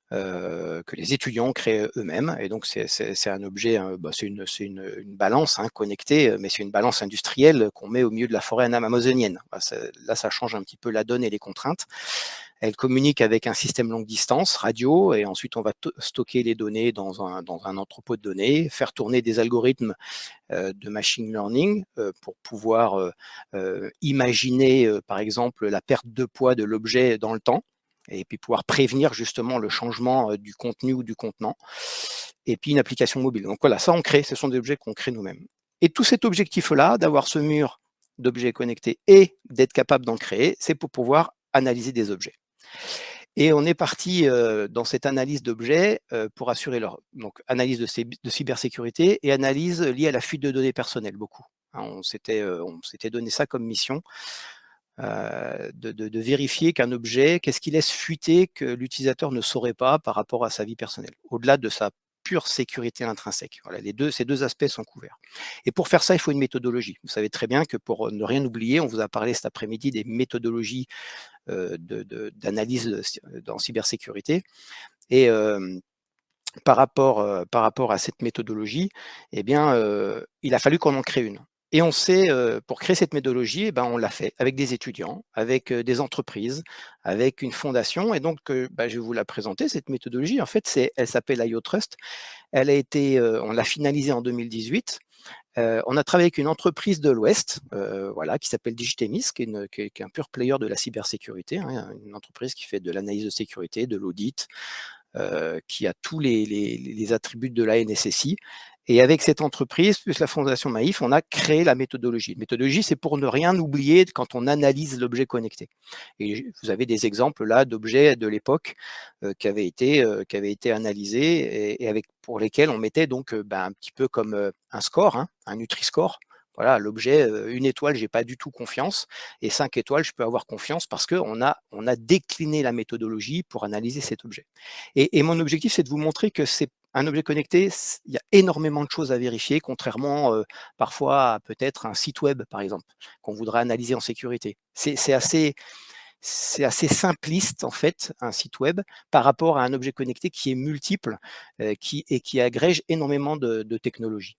[SPEAKER 4] que les étudiants créent eux-mêmes. Et donc, c'est un objet, c'est une balance connectée, mais c'est une balance industrielle qu'on met au milieu de la forêt amazonienne. Là, ça change un petit peu la donne et les contraintes. Elle communique avec un système longue distance, radio, et ensuite on va stocker les données dans un entrepôt de données, faire tourner des algorithmes de machine learning pour pouvoir imaginer, par exemple, la perte de poids de l'objet dans le temps, et puis pouvoir prévenir justement le changement du contenu ou du contenant, et puis une application mobile. Donc voilà, ça on crée, ce sont des objets qu'on crée nous-mêmes. Et tout cet objectif-là, d'avoir ce mur d'objets connectés et d'être capable d'en créer, c'est pour pouvoir analyser des objets. Et on est parti dans cette analyse d'objets pour assurer leur analyse de cybersécurité et analyse liée à la fuite de données personnelles, beaucoup. On s'était donné ça comme mission, de vérifier qu'un objet, qu'est-ce qu'il laisse fuiter que l'utilisateur ne saurait pas par rapport à sa vie personnelle, au-delà de sa pure sécurité intrinsèque. Voilà, ces deux aspects sont couverts. Et pour faire ça, il faut une méthodologie. Vous savez très bien que pour ne rien oublier, on vous a parlé cet après-midi des méthodologies d'analyse en cybersécurité. Et par rapport à cette méthodologie, il a fallu qu'on en crée une. Et on sait, pour créer cette méthodologie, on l'a fait avec des étudiants, avec des entreprises, avec une fondation. Et donc, je vais vous la présenter, cette méthodologie. En fait, elle s'appelle IoTrust. On l'a finalisée en 2018. On a travaillé avec une entreprise de l'Ouest, qui s'appelle Digitemis, qui est un pur player de la cybersécurité, une entreprise qui fait de l'analyse de sécurité, de l'audit, qui a tous les attributs de la NSSI. Et avec cette entreprise, plus la Fondation Maïf, on a créé la méthodologie. La méthodologie, c'est pour ne rien oublier quand on analyse l'objet connecté. Et vous avez des exemples là d'objets de l'époque qui avaient été analysés et pour lesquels on mettait donc un petit peu comme un score, hein, un Nutri-Score. Voilà, l'objet, 1 étoile, j'ai pas du tout confiance, et 5 étoiles, je peux avoir confiance parce qu'on a décliné la méthodologie pour analyser cet objet. Et mon objectif, c'est de vous montrer que c'est un objet connecté, il y a énormément de choses à vérifier, contrairement parfois à peut-être un site web, par exemple, qu'on voudrait analyser en sécurité. C'est assez simpliste, en fait, un site web, par rapport à un objet connecté qui est multiple qui agrège énormément de technologies.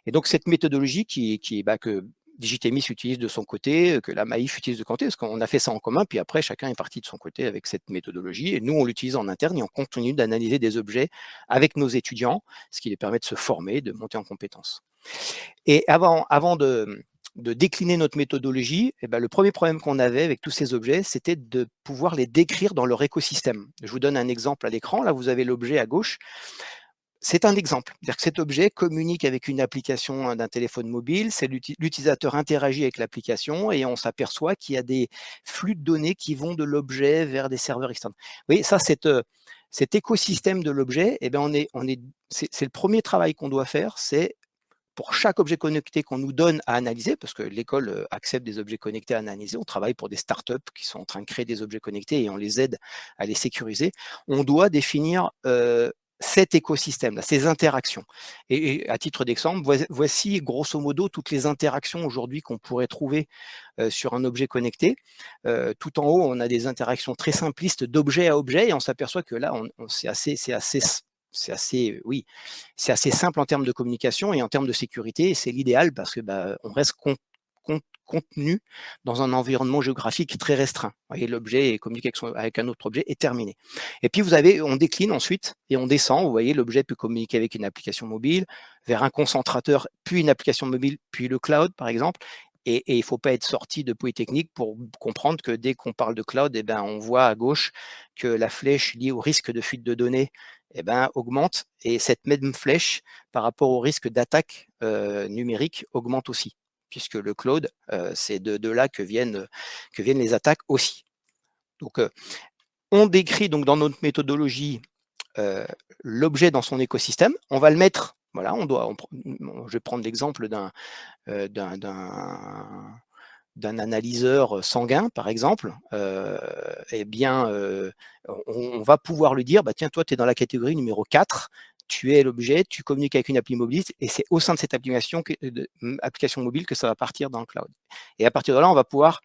[SPEAKER 4] Et donc, cette méthodologie que Digitemis utilise de son côté, que la Maïf utilise de son côté, parce qu'on a fait ça en commun, puis après, chacun est parti de son côté avec cette méthodologie. Et nous, on l'utilise en interne et on continue d'analyser des objets avec nos étudiants, ce qui les permet de se former, de monter en compétences. Et avant de décliner notre méthodologie, le premier problème qu'on avait avec tous ces objets, c'était de pouvoir les décrire dans leur écosystème. Je vous donne un exemple à l'écran. Là, vous avez l'objet à gauche. C'est un exemple. C'est-à-dire que cet objet communique avec une application d'un téléphone mobile, l'utilisateur interagit avec l'application et on s'aperçoit qu'il y a des flux de données qui vont de l'objet vers des serveurs externes. Vous voyez, ça, cet écosystème de l'objet, c'est le premier travail qu'on doit faire, c'est pour chaque objet connecté qu'on nous donne à analyser, parce que l'école accepte des objets connectés à analyser, on travaille pour des startups qui sont en train de créer des objets connectés et on les aide à les sécuriser, on doit définir cet écosystème-là, ces interactions. Et à titre d'exemple, voici grosso modo toutes les interactions aujourd'hui qu'on pourrait trouver sur un objet connecté. Tout en haut, on a des interactions très simplistes d'objet à objet et on s'aperçoit que là, c'est assez simple en termes de communication et en termes de sécurité, et c'est l'idéal parce que on reste contenu dans un environnement géographique très restreint. Vous voyez, l'objet communique avec un autre objet est terminé. Et puis on décline ensuite et on descend. Vous voyez, l'objet peut communiquer avec une application mobile, vers un concentrateur, puis une application mobile, puis le cloud, par exemple. Et il ne faut pas être sorti de Polytechnique pour comprendre que dès qu'on parle de cloud, on voit à gauche que la flèche liée au risque de fuite de données augmente. Et cette même flèche, par rapport au risque d'attaque numérique, augmente aussi, puisque le cloud, c'est de là que viennent les attaques aussi. Donc, on décrit donc dans notre méthodologie l'objet dans son écosystème. On va le mettre, voilà, je vais prendre l'exemple d'un analyseur sanguin, par exemple. On va pouvoir lui dire, tiens, toi, tu es dans la catégorie numéro 4, tu es l'objet, tu communiques avec une appli mobile, et c'est au sein de cette application mobile que ça va partir dans le cloud. Et à partir de là, on va pouvoir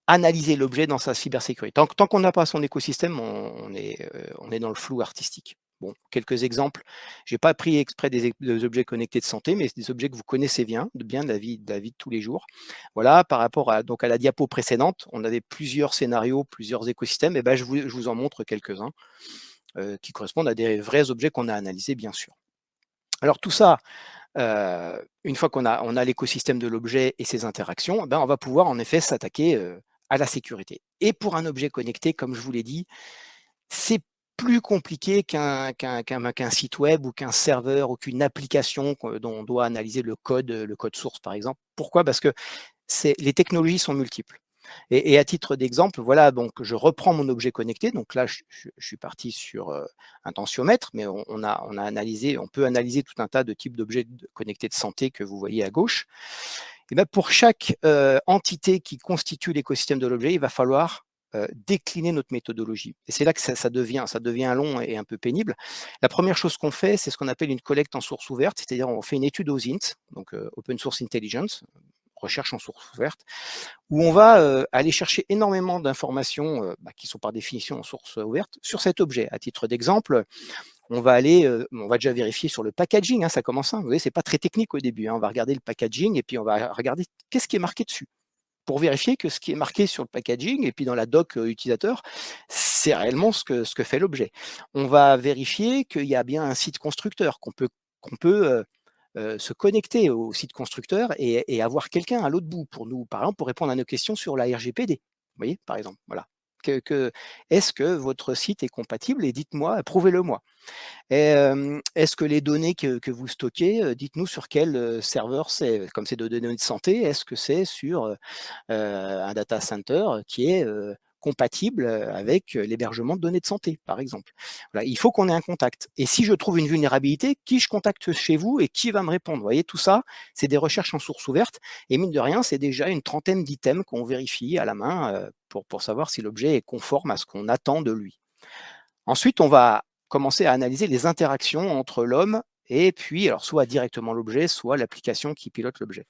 [SPEAKER 4] analyser l'objet dans sa cybersécurité. Tant qu'on n'a pas son écosystème, on est dans le flou artistique. Bon, quelques exemples. Je n'ai pas pris exprès des objets connectés de santé, mais des objets que vous connaissez bien de la vie de tous les jours. Voilà, par rapport à la diapo précédente, on avait plusieurs scénarios, plusieurs écosystèmes, et je vous en montre quelques-uns qui correspondent à des vrais objets qu'on a analysés, bien sûr. Alors tout ça, une fois qu'on a l'écosystème de l'objet et ses interactions, on va pouvoir en effet s'attaquer à la sécurité. Et pour un objet connecté, comme je vous l'ai dit, c'est plus compliqué qu'un site web ou qu'un serveur ou qu'une application dont on doit analyser le code source, par exemple. Pourquoi ? Parce que les technologies sont multiples. Et à titre d'exemple, voilà, donc je reprends mon objet connecté. Donc là, je suis parti sur un tensiomètre, mais on peut analyser tout un tas de types d'objets connectés de santé que vous voyez à gauche. Et pour chaque entité qui constitue l'écosystème de l'objet, il va falloir décliner notre méthodologie. Et c'est là que ça devient long et un peu pénible. La première chose qu'on fait, c'est ce qu'on appelle une collecte en source ouverte, c'est-à-dire on fait une étude OSINT, donc Open Source Intelligence, recherche en source ouverte, où on va aller chercher énormément d'informations qui sont par définition en source ouverte sur cet objet. À titre d'exemple, on va déjà vérifier sur le packaging, ça commence simple. Vous voyez, c'est pas très technique au début. On va regarder le packaging et puis on va regarder qu'est-ce qui est marqué dessus, pour vérifier que ce qui est marqué sur le packaging et puis dans la doc utilisateur, c'est réellement ce que fait l'objet. On va vérifier qu'il y a bien un site constructeur, qu'on peut se connecter au site constructeur et avoir quelqu'un à l'autre bout pour nous, par exemple, pour répondre à nos questions sur la RGPD. Vous voyez, par exemple, voilà. est-ce que votre site est compatible et dites-moi, prouvez-le-moi. Est-ce que les données que vous stockez, dites-nous sur quel serveur c'est. Comme c'est de données de santé, est-ce que c'est sur un data center qui est compatible avec l'hébergement de données de santé, par exemple. Voilà, il faut qu'on ait un contact. Et si je trouve une vulnérabilité, qui je contacte chez vous et qui va me répondre? Vous voyez, tout ça, c'est des recherches en source ouverte. Et mine de rien, c'est déjà une trentaine d'items qu'on vérifie à la main pour savoir si l'objet est conforme à ce qu'on attend de lui. Ensuite, on va commencer à analyser les interactions entre l'homme et puis, alors soit directement l'objet, soit l'application qui pilote l'objet.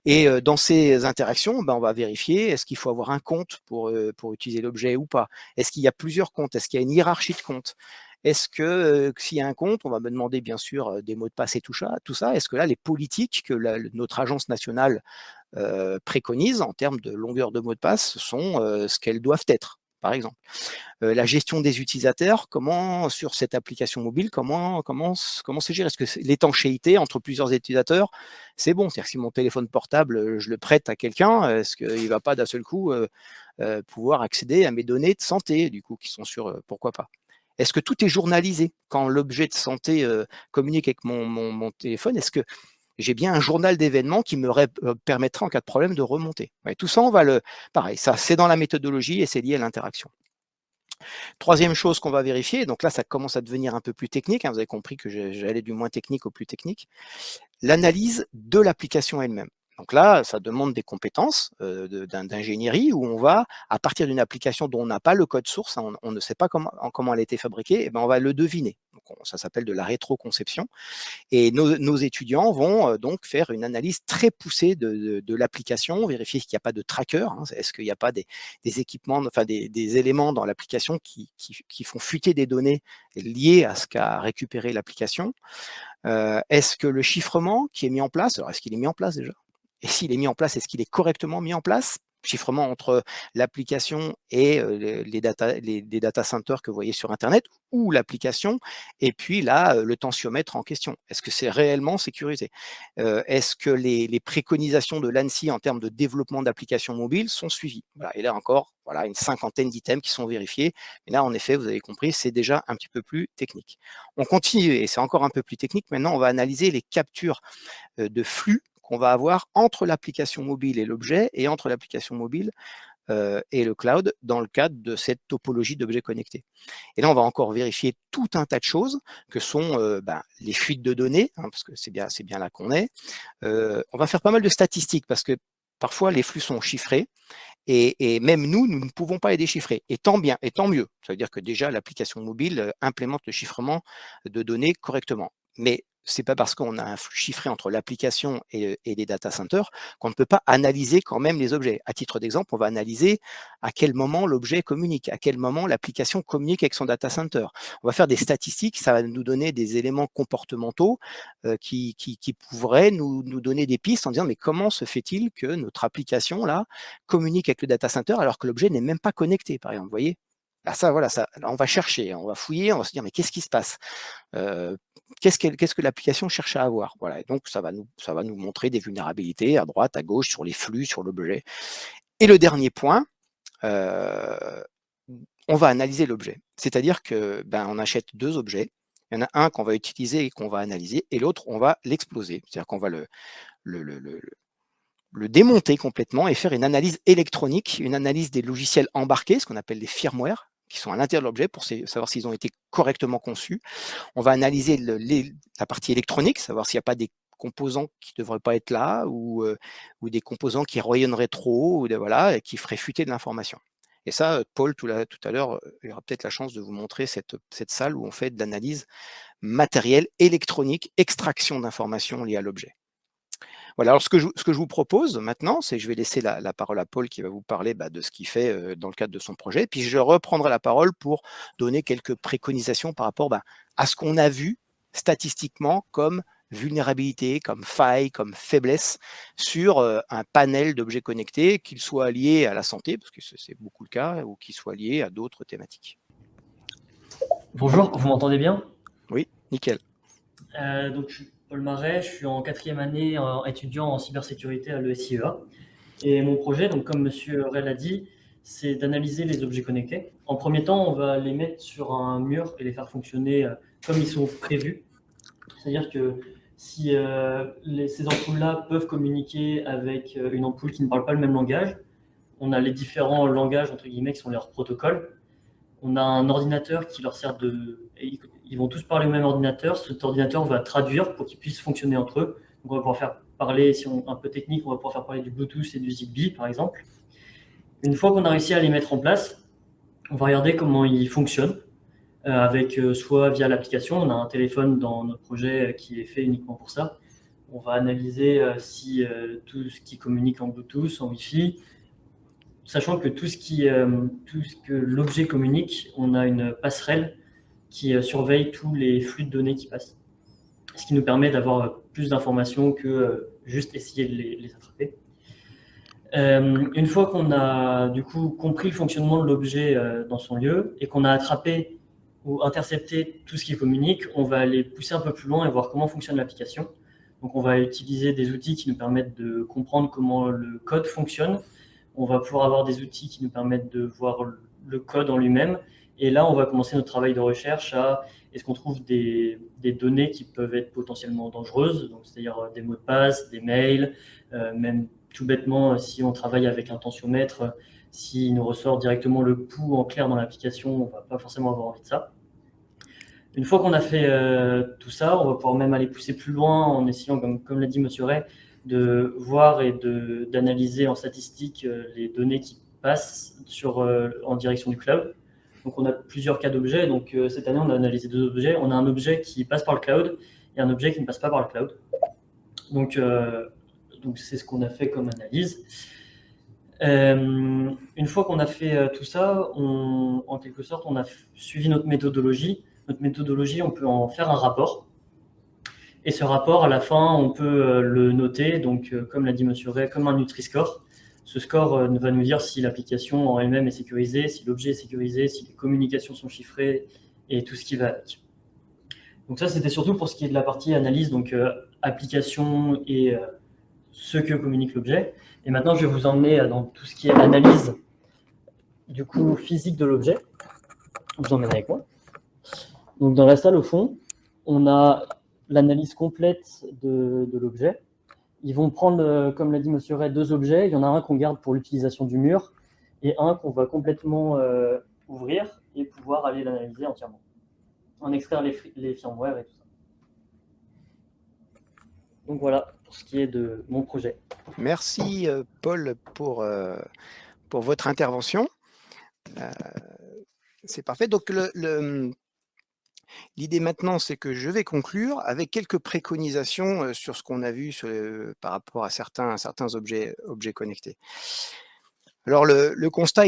[SPEAKER 4] Et dans ces interactions, on va vérifier, est-ce qu'il faut avoir un compte pour utiliser l'objet ou pas? Est-ce qu'il y a plusieurs comptes? Est-ce qu'il y a une hiérarchie de comptes? Est-ce que s'il y a un compte, on va me demander bien sûr des mots de passe et tout ça. Est-ce que là, les politiques que notre agence nationale préconise en termes de longueur de mots de passe sont ce qu'elles doivent être, par exemple? La gestion des utilisateurs, comment sur cette application mobile, comment c'est géré? Est-ce que l'étanchéité entre plusieurs utilisateurs, c'est bon? C'est-à-dire que si mon téléphone portable, je le prête à quelqu'un, est-ce qu'il ne va pas d'un seul coup pouvoir accéder à mes données de santé, du coup, qui sont sur pourquoi pas? Est-ce que tout est journalisé? Quand l'objet de santé communique avec mon téléphone, est-ce que j'ai bien un journal d'événements qui me permettra en cas de problème de remonter? Ouais, tout ça, on va pareil, ça c'est dans la méthodologie et c'est lié à l'interaction. Troisième chose qu'on va vérifier, donc là ça commence à devenir un peu plus technique, vous avez compris que j'allais du moins technique au plus technique, l'analyse de l'application elle-même. Donc là, ça demande des compétences d'ingénierie où on va, à partir d'une application dont on n'a pas le code source, on ne sait pas comment elle a été fabriquée, on va le deviner. Donc ça s'appelle de la rétroconception. Et nos étudiants vont donc faire une analyse très poussée de l'application, vérifier qu'il n'y a pas de tracker, est-ce qu'il n'y a pas des équipements, enfin des éléments dans l'application qui font fuiter des données liées à ce qu'a récupéré l'application. Est-ce que le chiffrement qui est mis en place, alors est-ce qu'il est mis en place déjà? Et s'il est mis en place, est-ce qu'il est correctement mis en place? Chiffrement entre l'application et les data centers que vous voyez sur Internet ou l'application, et puis là, le tensiomètre en question. Est-ce que c'est réellement sécurisé? Est-ce que les préconisations de l'ANSSI en termes de développement d'applications mobiles sont suivies? Voilà. Et là encore, voilà, une cinquantaine d'items qui sont vérifiés. Et là, en effet, vous avez compris, c'est déjà un petit peu plus technique. On continue, et c'est encore un peu plus technique. Maintenant, on va analyser les captures de flux qu'on va avoir entre l'application mobile et l'objet, et entre l'application mobile et le cloud dans le cadre de cette topologie d'objets connectés. Et là, on va encore vérifier tout un tas de choses que sont les fuites de données, parce que c'est bien là qu'on est. On va faire pas mal de statistiques parce que parfois les flux sont chiffrés et même nous ne pouvons pas les déchiffrer. Et tant mieux. Ça veut dire que déjà l'application mobile implémente le chiffrement de données correctement. Mais c'est pas parce qu'on a un flux chiffré entre l'application et les data centers qu'on ne peut pas analyser quand même les objets. À titre d'exemple, on va analyser à quel moment l'objet communique, à quel moment l'application communique avec son data center. On va faire des statistiques, ça va nous donner des éléments comportementaux qui pourraient nous donner des pistes en disant mais comment se fait-il que notre application là communique avec le data center alors que l'objet n'est même pas connecté, par exemple, vous voyez? Là, on va chercher, on va fouiller, on va se dire mais qu'est-ce qui se passe? Qu'est-ce que l'application cherche à avoir? Voilà, et donc ça va nous montrer des vulnérabilités à droite, à gauche, sur les flux, sur l'objet. Et le dernier point, on va analyser l'objet. C'est-à-dire que on achète deux objets. Il y en a un qu'on va utiliser et qu'on va analyser, et l'autre, on va l'exploser. C'est-à-dire qu'on va le démonter complètement et faire une analyse électronique, une analyse des logiciels embarqués, ce qu'on appelle les firmware, qui sont à l'intérieur de l'objet pour savoir s'ils ont été correctement conçus. On va analyser la partie électronique, savoir s'il n'y a pas des composants qui ne devraient pas être là ou des composants qui rayonneraient trop et qui feraient fuiter de l'information. Et ça, Paul, tout à l'heure, il aura peut-être la chance de vous montrer cette salle où on fait de l'analyse matérielle, électronique, extraction d'informations liées à l'objet. Voilà, alors ce que je vous propose maintenant, c'est que je vais laisser la parole à Paul qui va vous parler de ce qu'il fait dans le cadre de son projet, puis je reprendrai la parole pour donner quelques préconisations par rapport à ce qu'on a vu statistiquement comme vulnérabilité, comme faille, comme faiblesse sur un panel d'objets connectés, qu'ils soient liés à la santé, parce que c'est beaucoup le cas, ou qu'ils soient liés à d'autres thématiques.
[SPEAKER 5] Bonjour, vous m'entendez bien?
[SPEAKER 4] Oui, nickel.
[SPEAKER 5] Donc, je suis Paul Marais, je suis en 4e année étudiant en cybersécurité à l'ESIEA. Et mon projet, donc, comme M. Aurel a dit, c'est d'analyser les objets connectés. En premier temps, on va les mettre sur un mur et les faire fonctionner comme ils sont prévus. C'est-à-dire que si ces ampoules-là peuvent communiquer avec une ampoule qui ne parle pas le même langage, on a les différents langages, entre guillemets, qui sont leurs protocoles. On a un ordinateur qui leur sert de... Ils vont tous parler au même ordinateur. Cet ordinateur va traduire pour qu'ils puissent fonctionner entre eux. Donc on va pouvoir faire parler, si on est un peu technique, on va pouvoir faire parler du Bluetooth et du Zigbee, par exemple. Une fois qu'on a réussi à les mettre en place, on va regarder comment ils fonctionnent. Avec soit via l'application, on a un téléphone dans notre projet qui est fait uniquement pour ça. On va analyser si tout ce qui communique en Bluetooth, en Wi-Fi, sachant que tout ce que l'objet communique, on a une passerelle qui surveille tous les flux de données qui passent. Ce qui nous permet d'avoir plus d'informations que juste essayer de les attraper. Une fois qu'on a du coup compris le fonctionnement de l'objet dans son lieu et qu'on a attrapé ou intercepter tout ce qui communique, on va aller pousser un peu plus loin et voir comment fonctionne l'application. Donc on va utiliser des outils qui nous permettent de comprendre comment le code fonctionne. On va pouvoir avoir des outils qui nous permettent de voir le code en lui-même. Et là, on va commencer notre travail de recherche à est-ce qu'on trouve des données qui peuvent être potentiellement dangereuses, donc c'est-à-dire des mots de passe, des mails, même tout bêtement, si on travaille avec un tensiomètre, s'il nous ressort directement le pouls en clair dans l'application, on ne va pas forcément avoir envie de ça. Une fois qu'on a fait tout ça, on va pouvoir même aller pousser plus loin en essayant, comme l'a dit M. Ray, de voir et d'analyser en statistique les données qui passent en direction du cloud. Donc on a plusieurs cas d'objets. Donc cette année, on a analysé 2 objets. On a un objet qui passe par le cloud et un objet qui ne passe pas par le cloud. Donc c'est ce qu'on a fait comme analyse. Une fois qu'on a fait tout ça, en quelque sorte, on a suivi notre méthodologie. Notre méthodologie, on peut en faire un rapport. Et ce rapport, à la fin, on peut le noter, donc comme l'a dit M. Ray, comme un Nutri-Score. Ce score va nous dire si l'application en elle-même est sécurisée, si l'objet est sécurisé, si les communications sont chiffrées et tout ce qui va avec. Donc ça, c'était surtout pour ce qui est de la partie analyse, donc application et ce que communique l'objet. Et maintenant, je vais vous emmener dans tout ce qui est analyse du coup physique de l'objet. Je vous emmène avec moi. Donc dans la salle, au fond, on a l'analyse complète de l'objet. Ils vont prendre, comme l'a dit M. Ray, 2 objets. Il y en a un qu'on garde pour l'utilisation du mur et un qu'on va complètement ouvrir et pouvoir aller l'analyser entièrement. En extraire les firmware et tout ça. Donc voilà pour ce qui est de mon projet.
[SPEAKER 4] Merci Paul pour votre intervention. C'est parfait. Donc l'idée maintenant, c'est que je vais conclure avec quelques préconisations sur ce qu'on a vu par rapport à certains objets connectés. Alors le constat,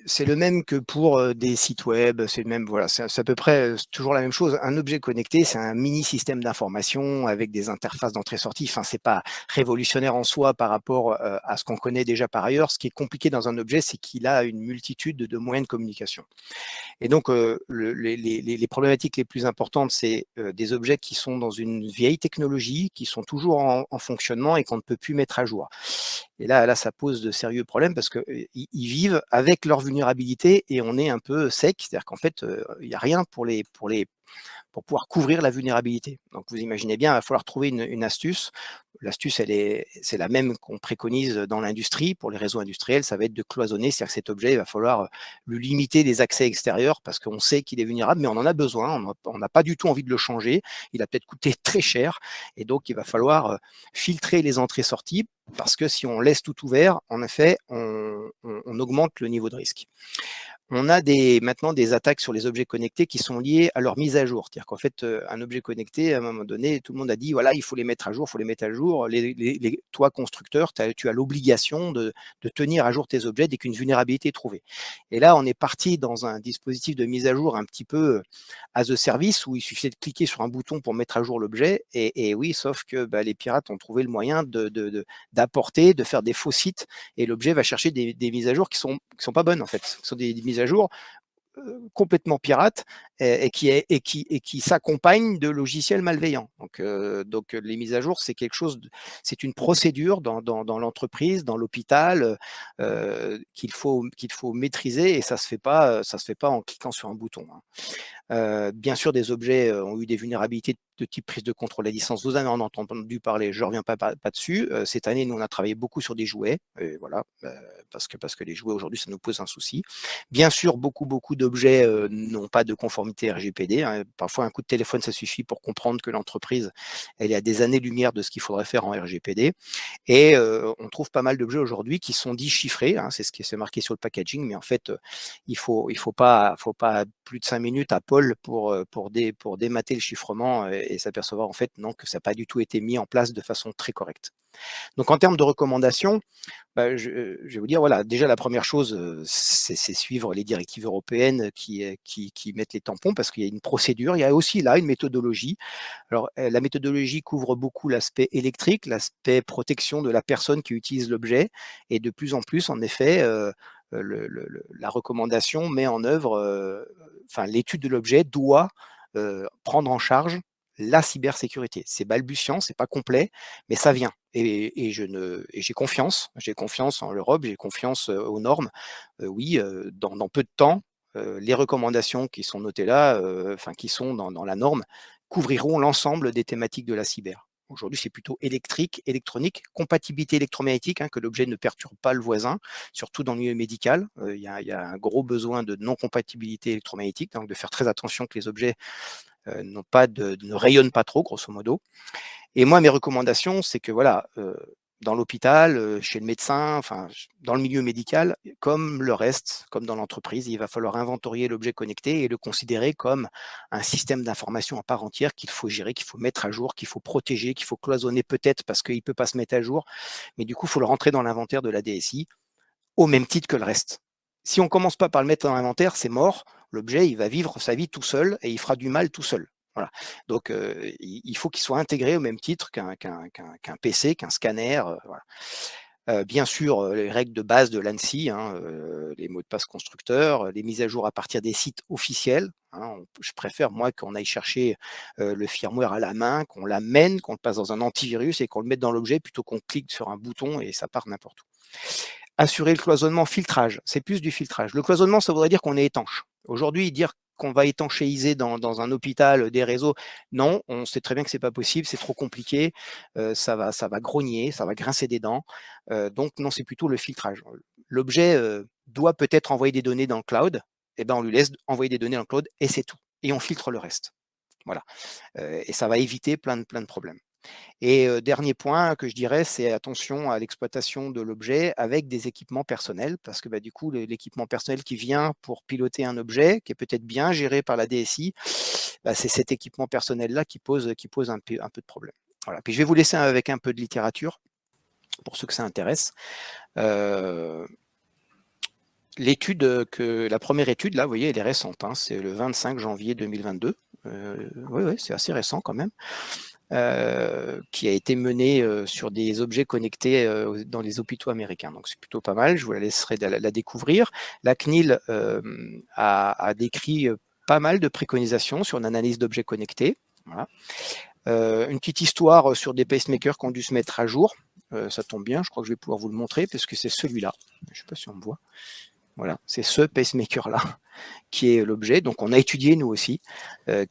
[SPEAKER 4] c'est le même que pour des sites web, c'est le même, voilà, c'est à peu près toujours la même chose. Un objet connecté, c'est un mini système d'information avec des interfaces d'entrée-sortie. Enfin, c'est pas révolutionnaire en soi par rapport à ce qu'on connaît déjà par ailleurs. Ce qui est compliqué dans un objet, c'est qu'il a une multitude de moyens de communication. Et donc, les problématiques les plus importantes, c'est des objets qui sont dans une vieille technologie, qui sont toujours en fonctionnement et qu'on ne peut plus mettre à jour. Et là, ça pose de sérieux problèmes parce qu'ils vivent avec leur vulnérabilité et on est un peu sec, c'est-à-dire qu'en fait, il n'y a rien pour pour pouvoir couvrir la vulnérabilité. Donc vous imaginez bien, il va falloir trouver une astuce. L'astuce, c'est la même qu'on préconise dans l'industrie. Pour les réseaux industriels, ça va être de cloisonner, c'est-à-dire que cet objet, il va falloir lui limiter les accès extérieurs parce qu'on sait qu'il est vulnérable, mais on en a besoin, on n'a pas du tout envie de le changer. Il a peut-être coûté très cher et donc il va falloir filtrer les entrées-sorties parce que si on laisse tout ouvert, en effet, on augmente le niveau de risque. On a maintenant des attaques sur les objets connectés qui sont liées à leur mise à jour. C'est-à-dire qu'en fait, un objet connecté, à un moment donné, tout le monde a dit, voilà, il faut les mettre à jour, il faut les mettre à jour. Toi, constructeur, tu as l'obligation de tenir à jour tes objets dès qu'une vulnérabilité est trouvée. Et là, on est parti dans un dispositif de mise à jour un petit peu as a service où il suffisait de cliquer sur un bouton pour mettre à jour l'objet. Et oui, sauf que les pirates ont trouvé le moyen d'apporter, de faire des faux sites et l'objet va chercher des mises à jour qui sont pas bonnes en fait. Ce sont des mises à jour complètement pirates et qui s'accompagnent de logiciels malveillants. Donc les mises à jour, c'est quelque chose, c'est une procédure dans l'entreprise, dans l'hôpital, qu'il faut maîtriser, et ça se fait pas en cliquant sur un bouton. Bien sûr, des objets ont eu des vulnérabilités de type prise de contrôle à distance. Vous en avez entendu parler, je ne reviens pas dessus. Cette année, nous, on a travaillé beaucoup sur des jouets, voilà, parce que les jouets, aujourd'hui, ça nous pose un souci. Bien sûr, beaucoup d'objets n'ont pas de conformité RGPD. Hein. Parfois, un coup de téléphone, ça suffit pour comprendre que l'entreprise, elle est à des années-lumière de ce qu'il faudrait faire en RGPD. Et on trouve pas mal d'objets aujourd'hui qui sont dits chiffrés, hein, c'est ce qui est marqué sur le packaging, mais en fait, il faut pas plus de 5 minutes à Paul pour démater le chiffrement et s'apercevoir en fait non, que ça n'a pas du tout été mis en place de façon très correcte. Donc en termes de recommandations, je vais vous dire, voilà, déjà la première chose, c'est suivre les directives européennes qui mettent les tampons, parce qu'il y a une procédure, il y a aussi là une méthodologie. Alors la méthodologie couvre beaucoup l'aspect électrique, l'aspect protection de la personne qui utilise l'objet, et de plus en plus, en effet, la recommandation met en œuvre, l'étude de l'objet doit prendre en charge la cybersécurité. C'est balbutiant, c'est pas complet, mais ça vient. Et j'ai confiance en l'Europe, j'ai confiance aux normes. Oui, dans peu de temps, les recommandations qui sont notées là, qui sont dans la norme, couvriront l'ensemble des thématiques de la cyber. Aujourd'hui, c'est plutôt électrique, électronique, compatibilité électromagnétique, hein, que l'objet ne perturbe pas le voisin, surtout dans le milieu médical. Il y a un gros besoin de non-compatibilité électromagnétique, donc de faire très attention que les objets ne rayonnent pas trop, grosso modo. Et moi, mes recommandations, c'est que voilà, dans l'hôpital, chez le médecin, dans le milieu médical, comme le reste, comme dans l'entreprise, il va falloir inventorier l'objet connecté et le considérer comme un système d'information à part entière qu'il faut gérer, qu'il faut mettre à jour, qu'il faut protéger, qu'il faut cloisonner peut-être parce qu'il ne peut pas se mettre à jour. Mais du coup, il faut le rentrer dans l'inventaire de la DSI au même titre que le reste. Si on ne commence pas par le mettre dans l'inventaire, c'est mort. L'objet, il va vivre sa vie tout seul et il fera du mal tout seul. Voilà. Donc, il faut qu'il soit intégré au même titre qu'un PC, qu'un scanner. Voilà. Bien sûr, les règles de base de l'ANSSI, hein, les mots de passe constructeurs, les mises à jour à partir des sites officiels. Hein, je préfère, moi, qu'on aille chercher le firmware à la main, qu'on l'amène, qu'on le passe dans un antivirus et qu'on le mette dans l'objet plutôt qu'on clique sur un bouton et ça part n'importe où. Assurer le cloisonnement, filtrage, c'est plus du filtrage. Le cloisonnement, ça voudrait dire qu'on est étanche. Aujourd'hui, dire qu'on va étanchéiser dans un hôpital des réseaux, non, on sait très bien que c'est pas possible, c'est trop compliqué, ça va grogner, ça va grincer des dents. Donc non, c'est plutôt le filtrage. L'objet doit peut-être envoyer des données dans le cloud, et ben on lui laisse envoyer des données dans le cloud et c'est tout. Et on filtre le reste. Voilà. Et ça va éviter plein de problèmes. Et dernier point que je dirais, c'est attention à l'exploitation de l'objet avec des équipements personnels, parce que du coup, l'équipement personnel qui vient pour piloter un objet, qui est peut-être bien géré par la DSI, c'est cet équipement personnel-là qui pose un peu de problème. Voilà. Puis je vais vous laisser avec un peu de littérature, pour ceux que ça intéresse. La première étude, là, vous voyez, elle est récente, hein, c'est le 25 janvier 2022. Oui, c'est assez récent quand même. Qui a été menée sur des objets connectés dans les hôpitaux américains. Donc c'est plutôt pas mal, je vous la laisserai la découvrir. La CNIL a décrit pas mal de préconisations sur une analyse d'objets connectés. Voilà. Une petite histoire sur des pacemakers qui ont dû se mettre à jour. Ça tombe bien, je crois que je vais pouvoir vous le montrer, parce que c'est celui-là. Je ne sais pas si on me voit. Voilà, c'est ce pacemaker-là qui est l'objet. Donc on a étudié nous aussi,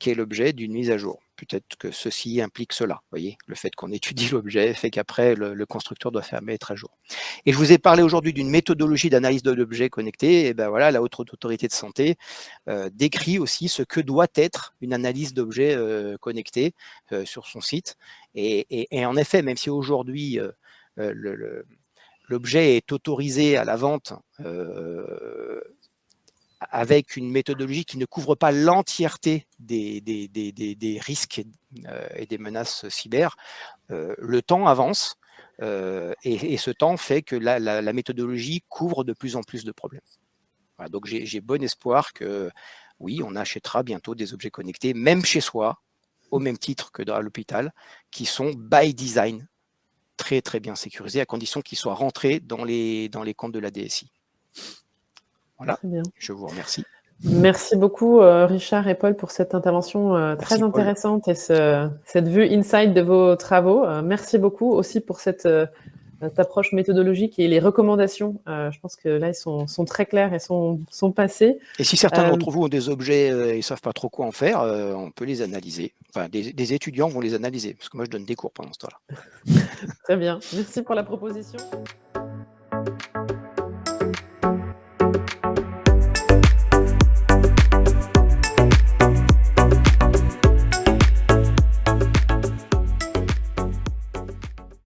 [SPEAKER 4] qui est l'objet d'une mise à jour. Peut-être que ceci implique cela. Vous voyez, le fait qu'on étudie l'objet fait qu'après le constructeur doit faire mettre à jour. Et je vous ai parlé aujourd'hui d'une méthodologie d'analyse de l'objet connecté. Et ben voilà, la Haute Autorité de Santé décrit aussi ce que doit être une analyse d'objet connecté sur son site. Et en effet, même si aujourd'hui l'objet est autorisé à la vente avec une méthodologie qui ne couvre pas l'entièreté des risques et des menaces cyber, le temps avance et ce temps fait que la méthodologie couvre de plus en plus de problèmes. Voilà, donc j'ai bon espoir que oui, on achètera bientôt des objets connectés, même chez soi, au même titre que dans l'hôpital, qui sont by design très bien sécurisés, à condition qu'ils soient rentrés dans les comptes de la DSI. Voilà, je vous remercie.
[SPEAKER 1] Merci beaucoup, Richard et Paul, pour cette intervention très
[SPEAKER 4] Paul.
[SPEAKER 1] intéressante et cette vue inside de vos travaux. Merci beaucoup aussi pour cette approche méthodologique et les recommandations. Je pense que là, elles sont très claires et sont passées.
[SPEAKER 4] Et si certains d'entre vous ont des objets et ne savent pas trop quoi en faire, on peut les analyser. Enfin, des étudiants vont les analyser, parce que moi, je donne des cours pendant ce temps-là.
[SPEAKER 1] Très bien. Merci pour la proposition.